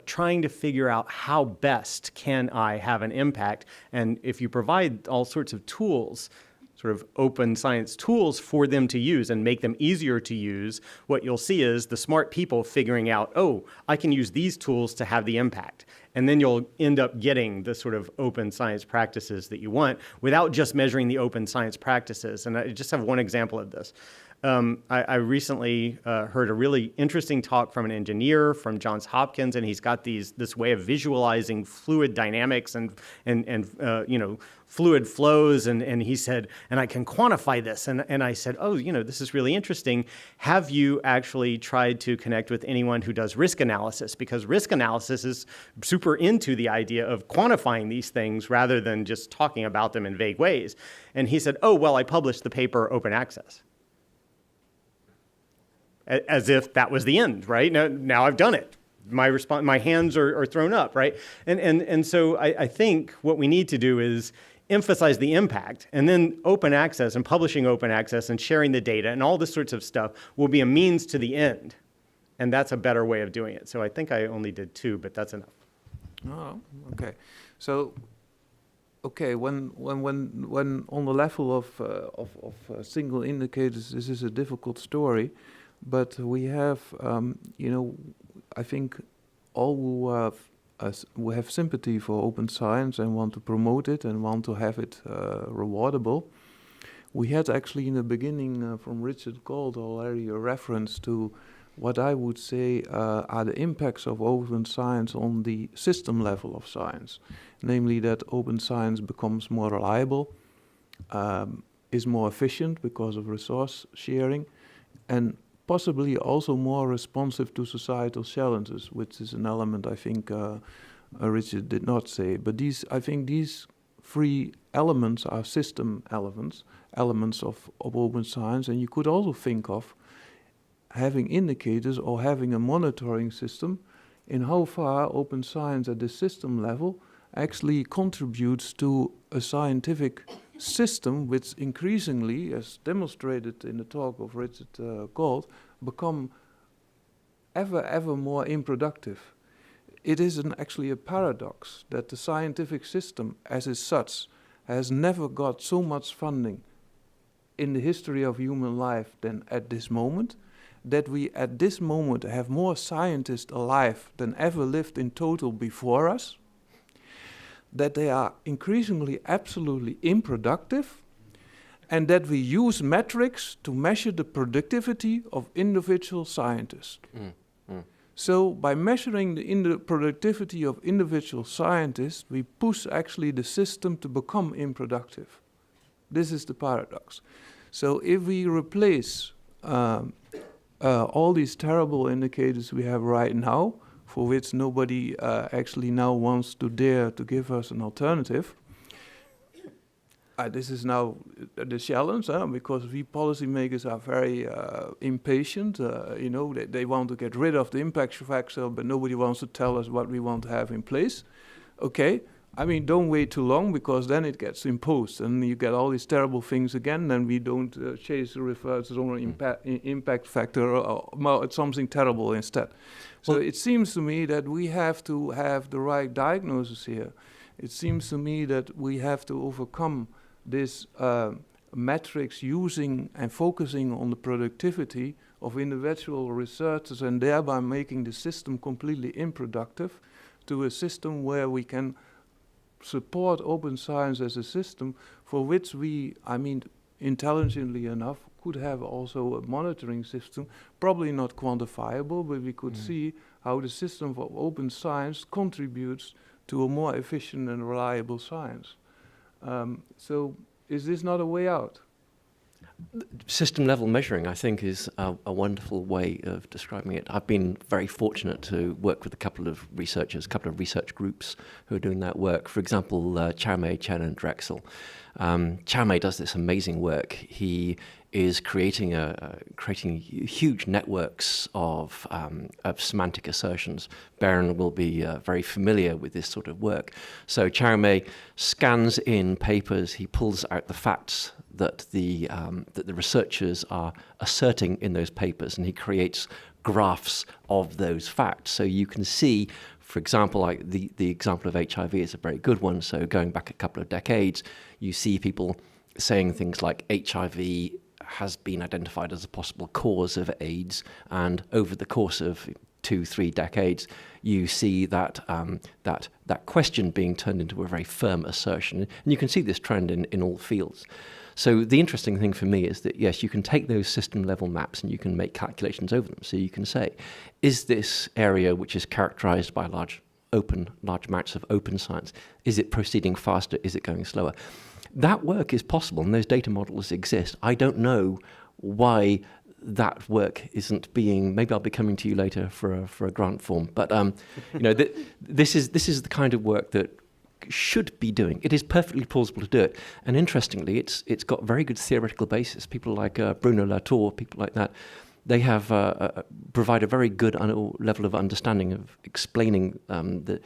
trying to figure out how best can I have an impact. And if you provide all sorts of tools, sort of open science tools for them to use and make them easier to use, what you'll see is the smart people figuring out, oh, I can use these tools to have the impact. And then you'll end up getting the sort of open science practices that you want without just measuring the open science practices. And I just have one example of this. I recently heard a really interesting talk from an engineer from Johns Hopkins, and he's got this way of visualizing fluid dynamics and fluid flows, and he said, and I can quantify this, and I said, oh, this is really interesting. Have you actually tried to connect with anyone who does risk analysis? Because risk analysis is super into the idea of quantifying these things rather than just talking about them in vague ways. And he said, oh, well, I published the paper open access. As if that was the end, right? Now I've done it. My hands are thrown up, right? And so I think what we need to do is emphasize the impact. And then open access and publishing open access and sharing the data and all this sorts of stuff will be a means to the end. And that's a better way of doing it. So I think I only did 2, but that's enough. Oh, okay. So, okay, when on the level of single indicators, this is a difficult story, but we have, I think all who have sympathy for open science and want to promote it and want to have it rewardable. We had actually in the beginning from Richard Gold already a reference to what I would say are the impacts of open science on the system level of science. Namely that open science becomes more reliable, is more efficient because of resource sharing, and possibly also more responsive to societal challenges, which is an element I think Richard did not say. But I think these 3 elements are system elements of open science, and you could also think of having indicators or having a monitoring system in how far open science at the system level actually contributes to a scientific system which increasingly, as demonstrated in the talk of Richard Gold, become ever more unproductive. It is actually a paradox that the scientific system as is such has never got so much funding in the history of human life than at this moment, that we at this moment have more scientists alive than ever lived in total before us, that they are increasingly absolutely unproductive, and that we use metrics to measure the productivity of individual scientists. So by measuring the productivity of individual scientists, we push actually the system to become unproductive. This is the paradox. So if we replace all these terrible indicators we have right now, for which nobody actually now wants to dare to give us an alternative. This is now the challenge, because we policymakers are very impatient. They want to get rid of the impact factor, but nobody wants to tell us what we want to have in place. Okay, don't wait too long, because then it gets imposed, and you get all these terrible things again, and we don't chase the reverse on impact factor, or it's something terrible instead. So it seems to me that we have to have the right diagnosis here. It seems to me that we have to overcome this metrics using and focusing on the productivity of individual researchers, and thereby making the system completely unproductive, to a system where we can support open science as a system for which we, intelligently enough, could have also a monitoring system, probably not quantifiable, but we could see how the system of open science contributes to a more efficient and reliable science. So is this not a way out? System level measuring, I think, is a wonderful way of describing it. I've been very fortunate to work with a couple of researchers, a couple of research groups who are doing that work. For example, Chaume, Chen and Drexel. Chaume does this amazing work. He is creating huge networks of semantic assertions. Baron will be very familiar with this sort of work. So Chaume scans in papers. He pulls out the facts that the researchers are asserting in those papers, and he creates graphs of those facts. So you can see, for example, like the example of HIV is a very good one. So going back a couple of decades, you see people saying things like HIV has been identified as a possible cause of AIDS, and over the course of 2-3 decades, you see that that question being turned into a very firm assertion, and you can see this trend in all fields. So the interesting thing for me is that, yes, you can take those system level maps and you can make calculations over them. So you can say, is this area which is characterized by large amounts of open science, is it proceeding faster, is it going slower? That work is possible, and those data models exist. I don't know why that work isn't being. Maybe I'll be coming to you later for a grant form. But this is the kind of work that should be doing. It is perfectly plausible to do it, and interestingly, it's got very good theoretical basis. People like Bruno Latour, people like that, they have provide a very good level of understanding of explaining the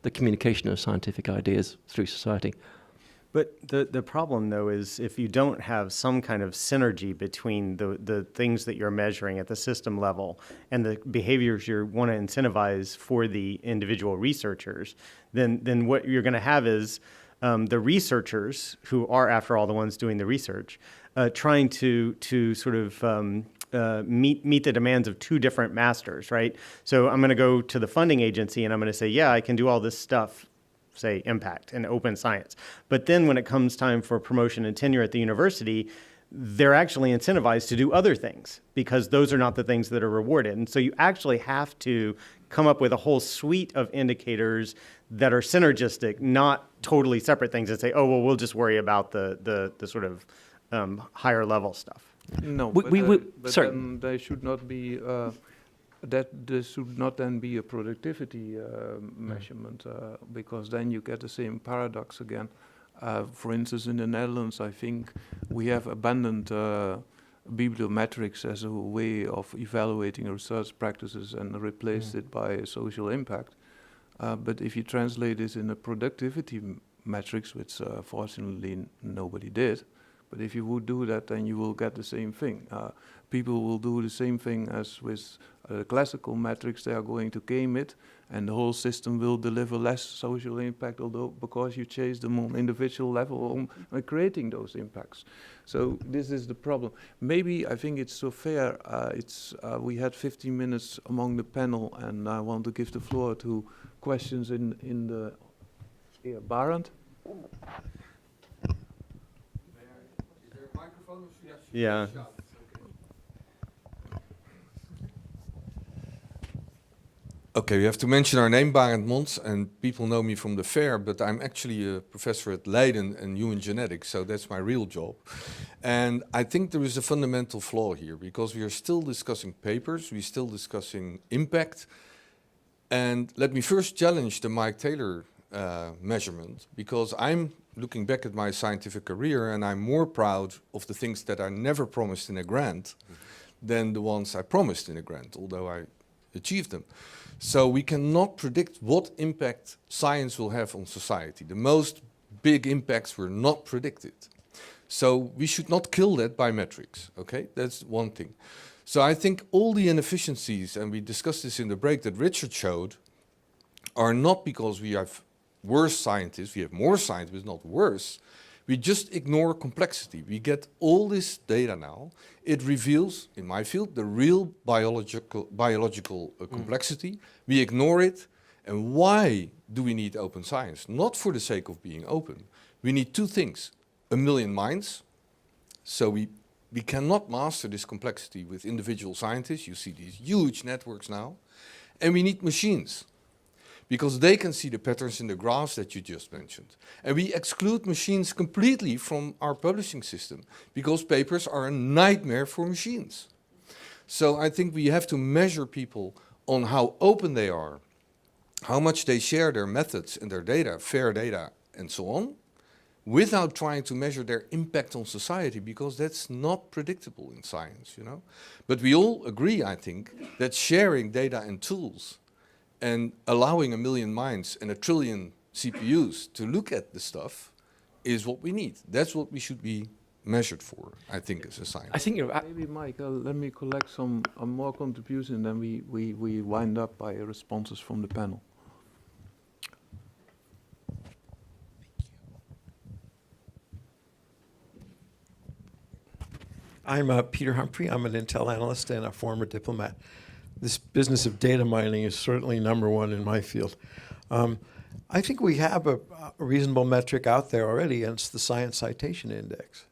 the communication of scientific ideas through society. But the problem, though, is if you don't have some kind of synergy between the things that you're measuring at the system level and the behaviors you want to incentivize for the individual researchers, then what you're going to have is the researchers, who are, after all, the ones doing the research, trying to sort of meet the demands of two different masters, right? So I'm going to go to the funding agency and I'm going to say, yeah, I can do all this stuff, say impact and open science. But then when it comes time for promotion and tenure at the university, they're actually incentivized to do other things because those are not the things that are rewarded. And so you actually have to come up with a whole suite of indicators that are synergistic, not totally separate things that say, oh, well, we'll just worry about the sort of higher level stuff. No, but sorry. then they should not be. That this should not then be a productivity measurement, because then you get the same paradox again. For instance, in the Netherlands, I think we have abandoned bibliometrics as a way of evaluating research practices and replaced it by social impact. But if you translate this in a productivity metrics, which fortunately nobody did, but if you would do that, then you will get the same thing. People will do the same thing as with classical metrics. They are going to game it, and the whole system will deliver less social impact, although because you chase them on individual level on creating those impacts. So this is the problem. Maybe I think it's so fair. We had 15 minutes among the panel, and I want to give the floor to questions in the Barend. Yeah. Okay, we have to mention our name, Barend Mons, and people know me from the fair, but I'm actually a professor at Leiden in human genetics, so that's my real job. And I think there is a fundamental flaw here, because we are still discussing papers, we're still discussing impact. And let me first challenge the Mike Taylor measurement, because I'm looking back at my scientific career and I'm more proud of the things that I never promised in a grant than the ones I promised in a grant, although I achieved them. So we cannot predict what impact science will have on society. The most big impacts were not predicted. So we should not kill that by metrics, okay? That's one thing. So I think all the inefficiencies, and we discussed this in the break that Richard showed, are not because we have worse scientists, we have more scientists, but not worse. We just ignore complexity. We get all this data now. It reveals, in my field, the real biological complexity. We ignore it. And why do we need open science? Not for the sake of being open. We need two things. 1 million minds. So we cannot master this complexity with individual scientists. You see these huge networks now. And we need machines, because they can see the patterns in the graphs that you just mentioned. And we exclude machines completely from our publishing system, because papers are a nightmare for machines. So I think we have to measure people on how open they are, how much they share their methods and their data, fair data, and so on, without trying to measure their impact on society, because that's not predictable in science, you know. But we all agree, I think, that sharing data and tools and allowing 1 million minds and 1 trillion CPUs to look at the stuff is what we need. That's what we should be measured for, I think, as a scientist. I think you're... Maybe, Mike, let me collect some more contributions, then we wind up by responses from the panel. I'm Peter Humphrey. I'm an Intel analyst and a former diplomat. This business of data mining is certainly #1 in my field. I think we have a reasonable metric out there already, and it's the Science Citation Index.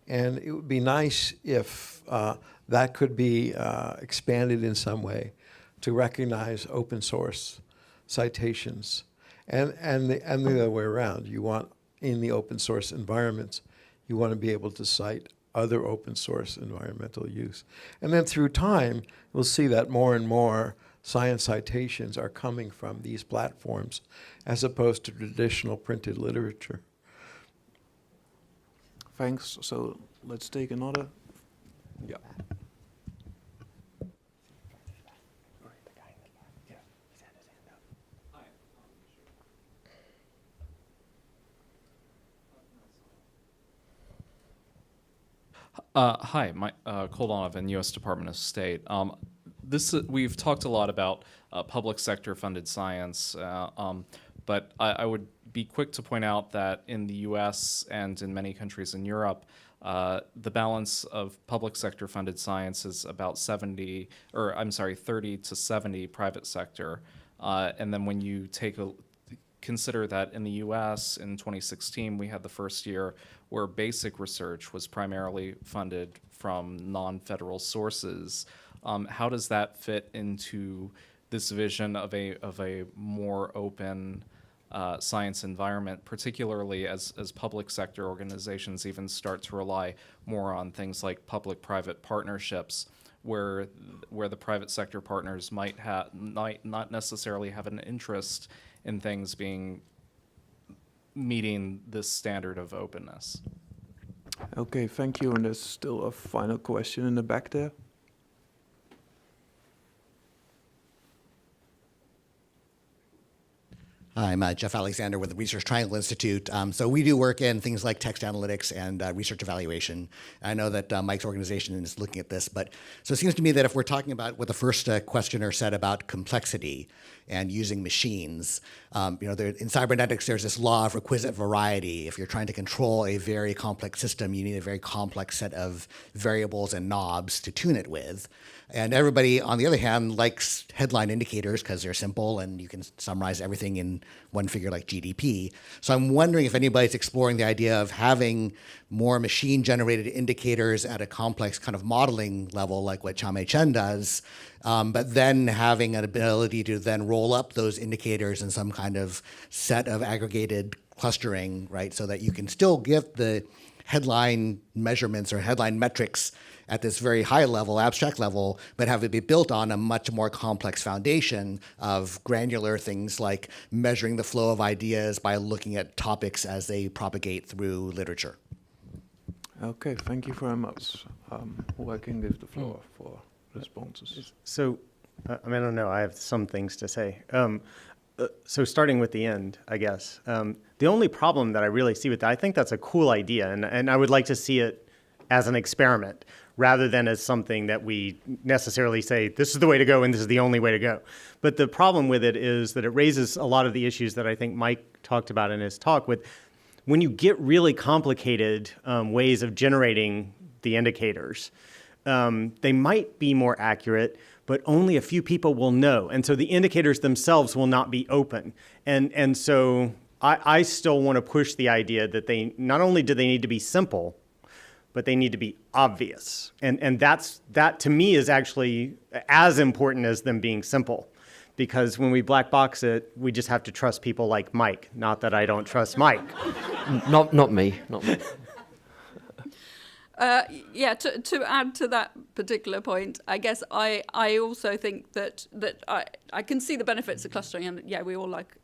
And it would be nice if that could be expanded in some way to recognize open source citations. And the other way around. You want, in the open source environments, you want to be able to cite other open source environmental use. And then through time, we'll see that more and more science citations are coming from these platforms as opposed to traditional printed literature. Thanks. So let's take another. Yeah. Hi, Cole Donovan, U.S. Department of State. We've talked a lot about public sector funded science, but I would be quick to point out that in the U.S. and in many countries in Europe, the balance of public sector funded science is about 30 to 70 private sector. And then when you consider that in the U.S. in 2016, we had the first year where basic research was primarily funded from non-federal sources. How does that fit into this vision of a more open science environment, particularly as public sector organizations even start to rely more on things like public-private partnerships, where the private sector partners might not necessarily have an interest in things meeting this standard of openness? Okay, thank you. And there's still a final question in the back there. I'm Jeff Alexander with the Research Triangle Institute. So we do work in things like text analytics and research evaluation. I know that Mike's organization is looking at this, but so it seems to me that if we're talking about what the first questioner said about complexity and using machines, in cybernetics there's this law of requisite variety. If you're trying to control a very complex system, you need a very complex set of variables and knobs to tune it with. And everybody, on the other hand, likes headline indicators because they're simple and you can summarize everything in one figure like GDP. So I'm wondering if anybody's exploring the idea of having more machine-generated indicators at a complex kind of modeling level like what Chame Chen does, but then having an ability to then roll up those indicators in some kind of set of aggregated clustering, right, so that you can still get the headline measurements or headline metrics at this very high level, abstract level, but have it be built on a much more complex foundation of granular things like measuring the flow of ideas by looking at topics as they propagate through literature. Okay, thank you very much. Who I can give the floor for responses. So, I don't know, I have some things to say. So starting with the end, I guess. The only problem that I really see with that, I think that's a cool idea, and I would like to see it as an experiment rather than as something that we necessarily say, this is the way to go and this is the only way to go. But the problem with it is that it raises a lot of the issues that I think Mike talked about in his talk with when you get really complicated ways of generating the indicators. They might be more accurate, but only a few people will know. And so the indicators themselves will not be open. And so I still want to push the idea that they not only do they need to be simple, but they need to be obvious. And that to me is actually as important as them being simple. Because when we black box it, we just have to trust people like Mike. Not that I don't trust Mike. Not me. Yeah, to add to that particular point, I guess I also think that I can see the benefits of clustering, and yeah, we all like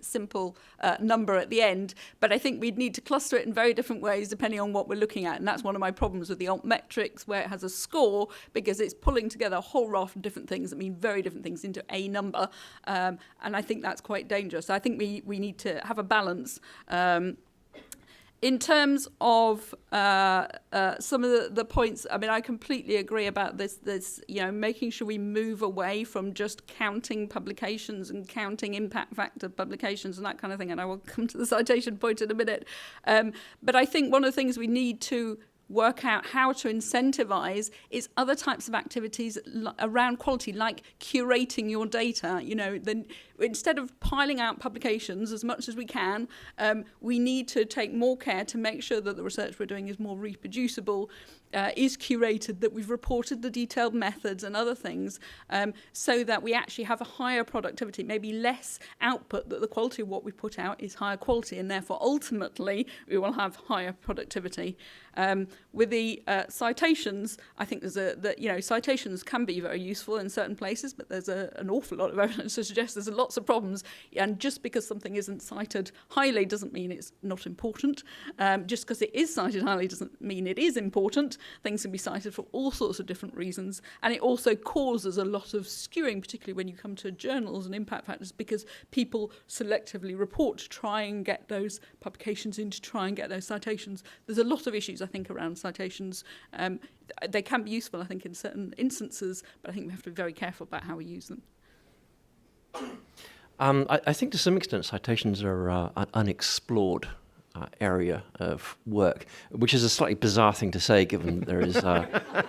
simple number at the end, but I think we'd need to cluster it in very different ways depending on what we're looking at, and that's one of my problems with the altmetrics, where it has a score because it's pulling together a whole raft of different things that mean very different things into a number, and I think that's quite dangerous. I think we need to have a balance. In terms of some of the points, I mean, I completely agree about this, making sure we move away from just counting publications and counting impact factor publications and that kind of thing. And I will come to the citation point in a minute. But I think one of the things we need to work out how to incentivize is other types of activities around quality, like curating your data. Then instead of piling out publications as much as we can, we need to take more care to make sure that the research we're doing is more reproducible, is curated, that we've reported the detailed methods and other things, so that we actually have a higher productivity, maybe less output, that the quality of what we put out is higher quality, and therefore ultimately we will have higher productivity. with the citations, I think citations can be very useful in certain places, but there's an awful lot of evidence to suggest there's lots of problems. And just because something isn't cited highly doesn't mean it's not important. Just because it is cited highly doesn't mean it is important. Things can be cited for all sorts of different reasons. And it also causes a lot of skewing, particularly when you come to journals and impact factors, because people selectively report to try and get those publications in, to try and get those citations. There's a lot of issues, I think, around citations. They can be useful, I think, in certain instances, but I think we have to be very careful about how we use them. I think to some extent citations are an unexplored area of work, which is a slightly bizarre thing to say given there is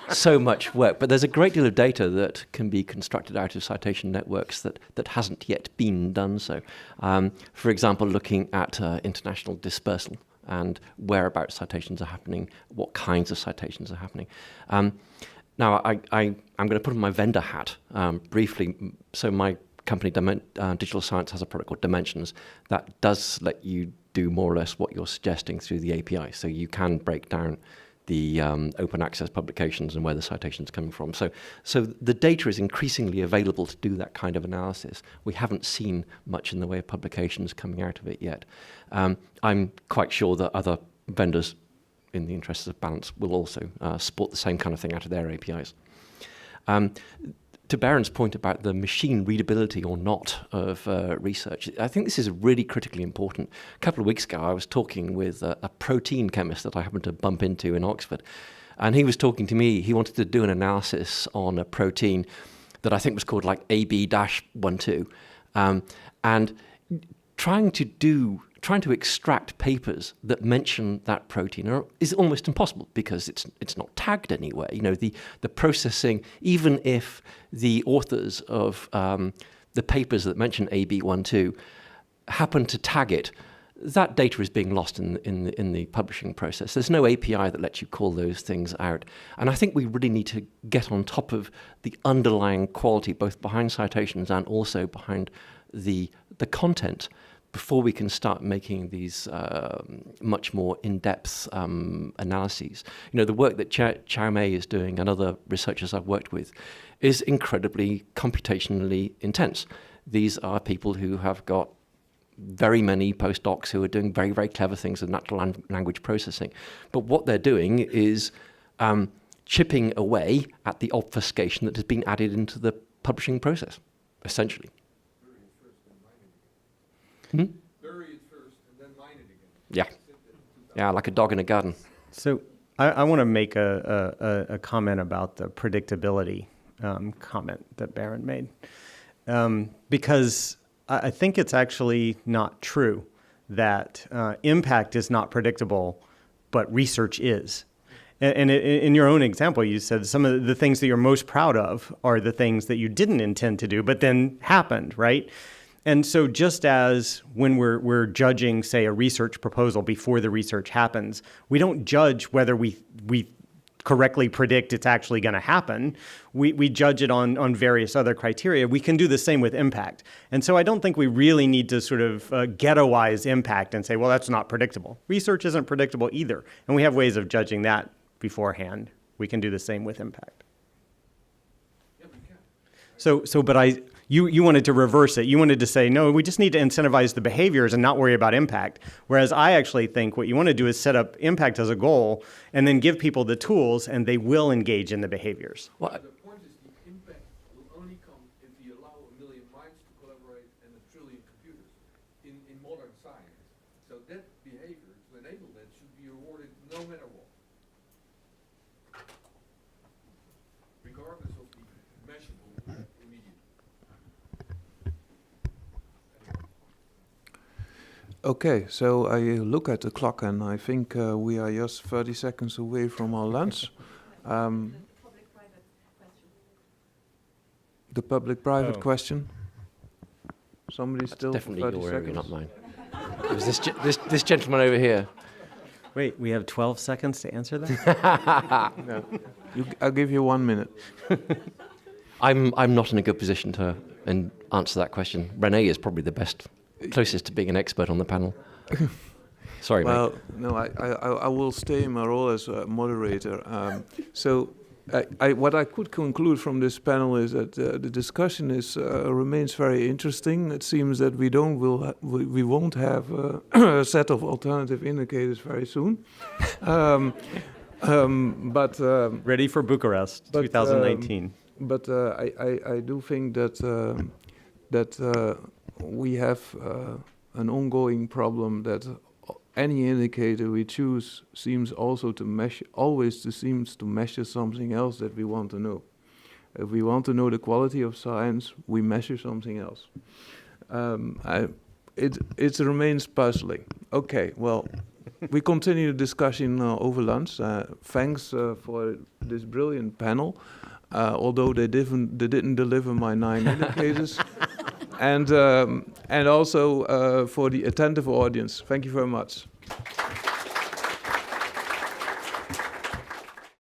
so much work. But there's a great deal of data that can be constructed out of citation networks that hasn't yet been done so. For example, looking at international dispersal and whereabouts citations are happening, what kinds of citations are happening. Now, I'm going to put on my vendor hat briefly. So my company, Digital Science, has a product called Dimensions that does let you do more or less what you're suggesting through the API. So you can break down the open access publications and where the citation's coming from. So the data is increasingly available to do that kind of analysis. We haven't seen much in the way of publications coming out of it yet. I'm quite sure that other vendors, in the interests of balance, will also support the same kind of thing out of their APIs. To Baron's point about the machine readability or not of research, I think this is really critically important. A couple of weeks ago, I was talking with a protein chemist that I happened to bump into in Oxford, and he was talking to me. He wanted to do an analysis on a protein that I think was called like AB-12, and trying to extract papers that mention that protein is almost impossible because it's not tagged anywhere. You know, the processing, even if the authors of the papers that mention AB12 happen to tag it, that data is being lost in the publishing process. There's no API that lets you call those things out. And I think we really need to get on top of the underlying quality, both behind citations and also behind the content, before we can start making these much more in-depth analyses. You know, the work that Chow Mei is doing and other researchers I've worked with is incredibly computationally intense. These are people who have got very many postdocs who are doing very, very clever things with natural language processing. But what they're doing is chipping away at the obfuscation that has been added into the publishing process, essentially. Bury it first and then mine it again. Yeah, like a dog in a garden. So I want to make a comment about the predictability comment that Baron made, because I think it's actually not true that impact is not predictable, but research is. And in your own example, you said some of the things that you're most proud of are the things that you didn't intend to do, but then happened, right? And so just as when we're judging, say, a research proposal before the research happens, we don't judge whether we correctly predict it's actually going to happen. We judge it on various other criteria. We can do the same with impact. And so I don't think we really need to sort of ghettoize impact and say, well, that's not predictable. Research isn't predictable either. And we have ways of judging that beforehand. We can do the same with impact. Yeah, we can. But you wanted to reverse it. You wanted to say, no, we just need to incentivize the behaviors and not worry about impact. Whereas I actually think what you want to do is set up impact as a goal and then give people the tools and they will engage in the behaviors. Well, the point is the impact will only come if we allow 1 million minds to collaborate and 1 trillion computers in modern science. So that behavior, to enable that, should be rewarded no matter what. Regardless of the measurable immediate. Okay, so I look at the clock and I think we are just 30 seconds away from our lunch. The public-private question? Somebody That's still definitely 30 your seconds? area, not mine. It was this gentleman over here. Wait, we have 12 seconds to answer that? No. I'll give you 1 minute. I'm not in a good position to answer that question. Renee is probably the closest to being an expert on the panel. Sorry, Well, Mike. no, I will stay in my role as a moderator. So what I could conclude from this panel is that the discussion remains very interesting. It seems that we won't have a set of alternative indicators very soon. But Ready for Bucharest, but, 2019. But I do think that we have an ongoing problem that any indicator we choose seems also to measure, seems to measure something else that we want to know. If we want to know the quality of science, we measure something else. It remains puzzling. Okay, well, we continue the discussion over lunch. Thanks for this brilliant panel, although they didn't deliver my 9 indicators. And also for the attentive audience. Thank you very much.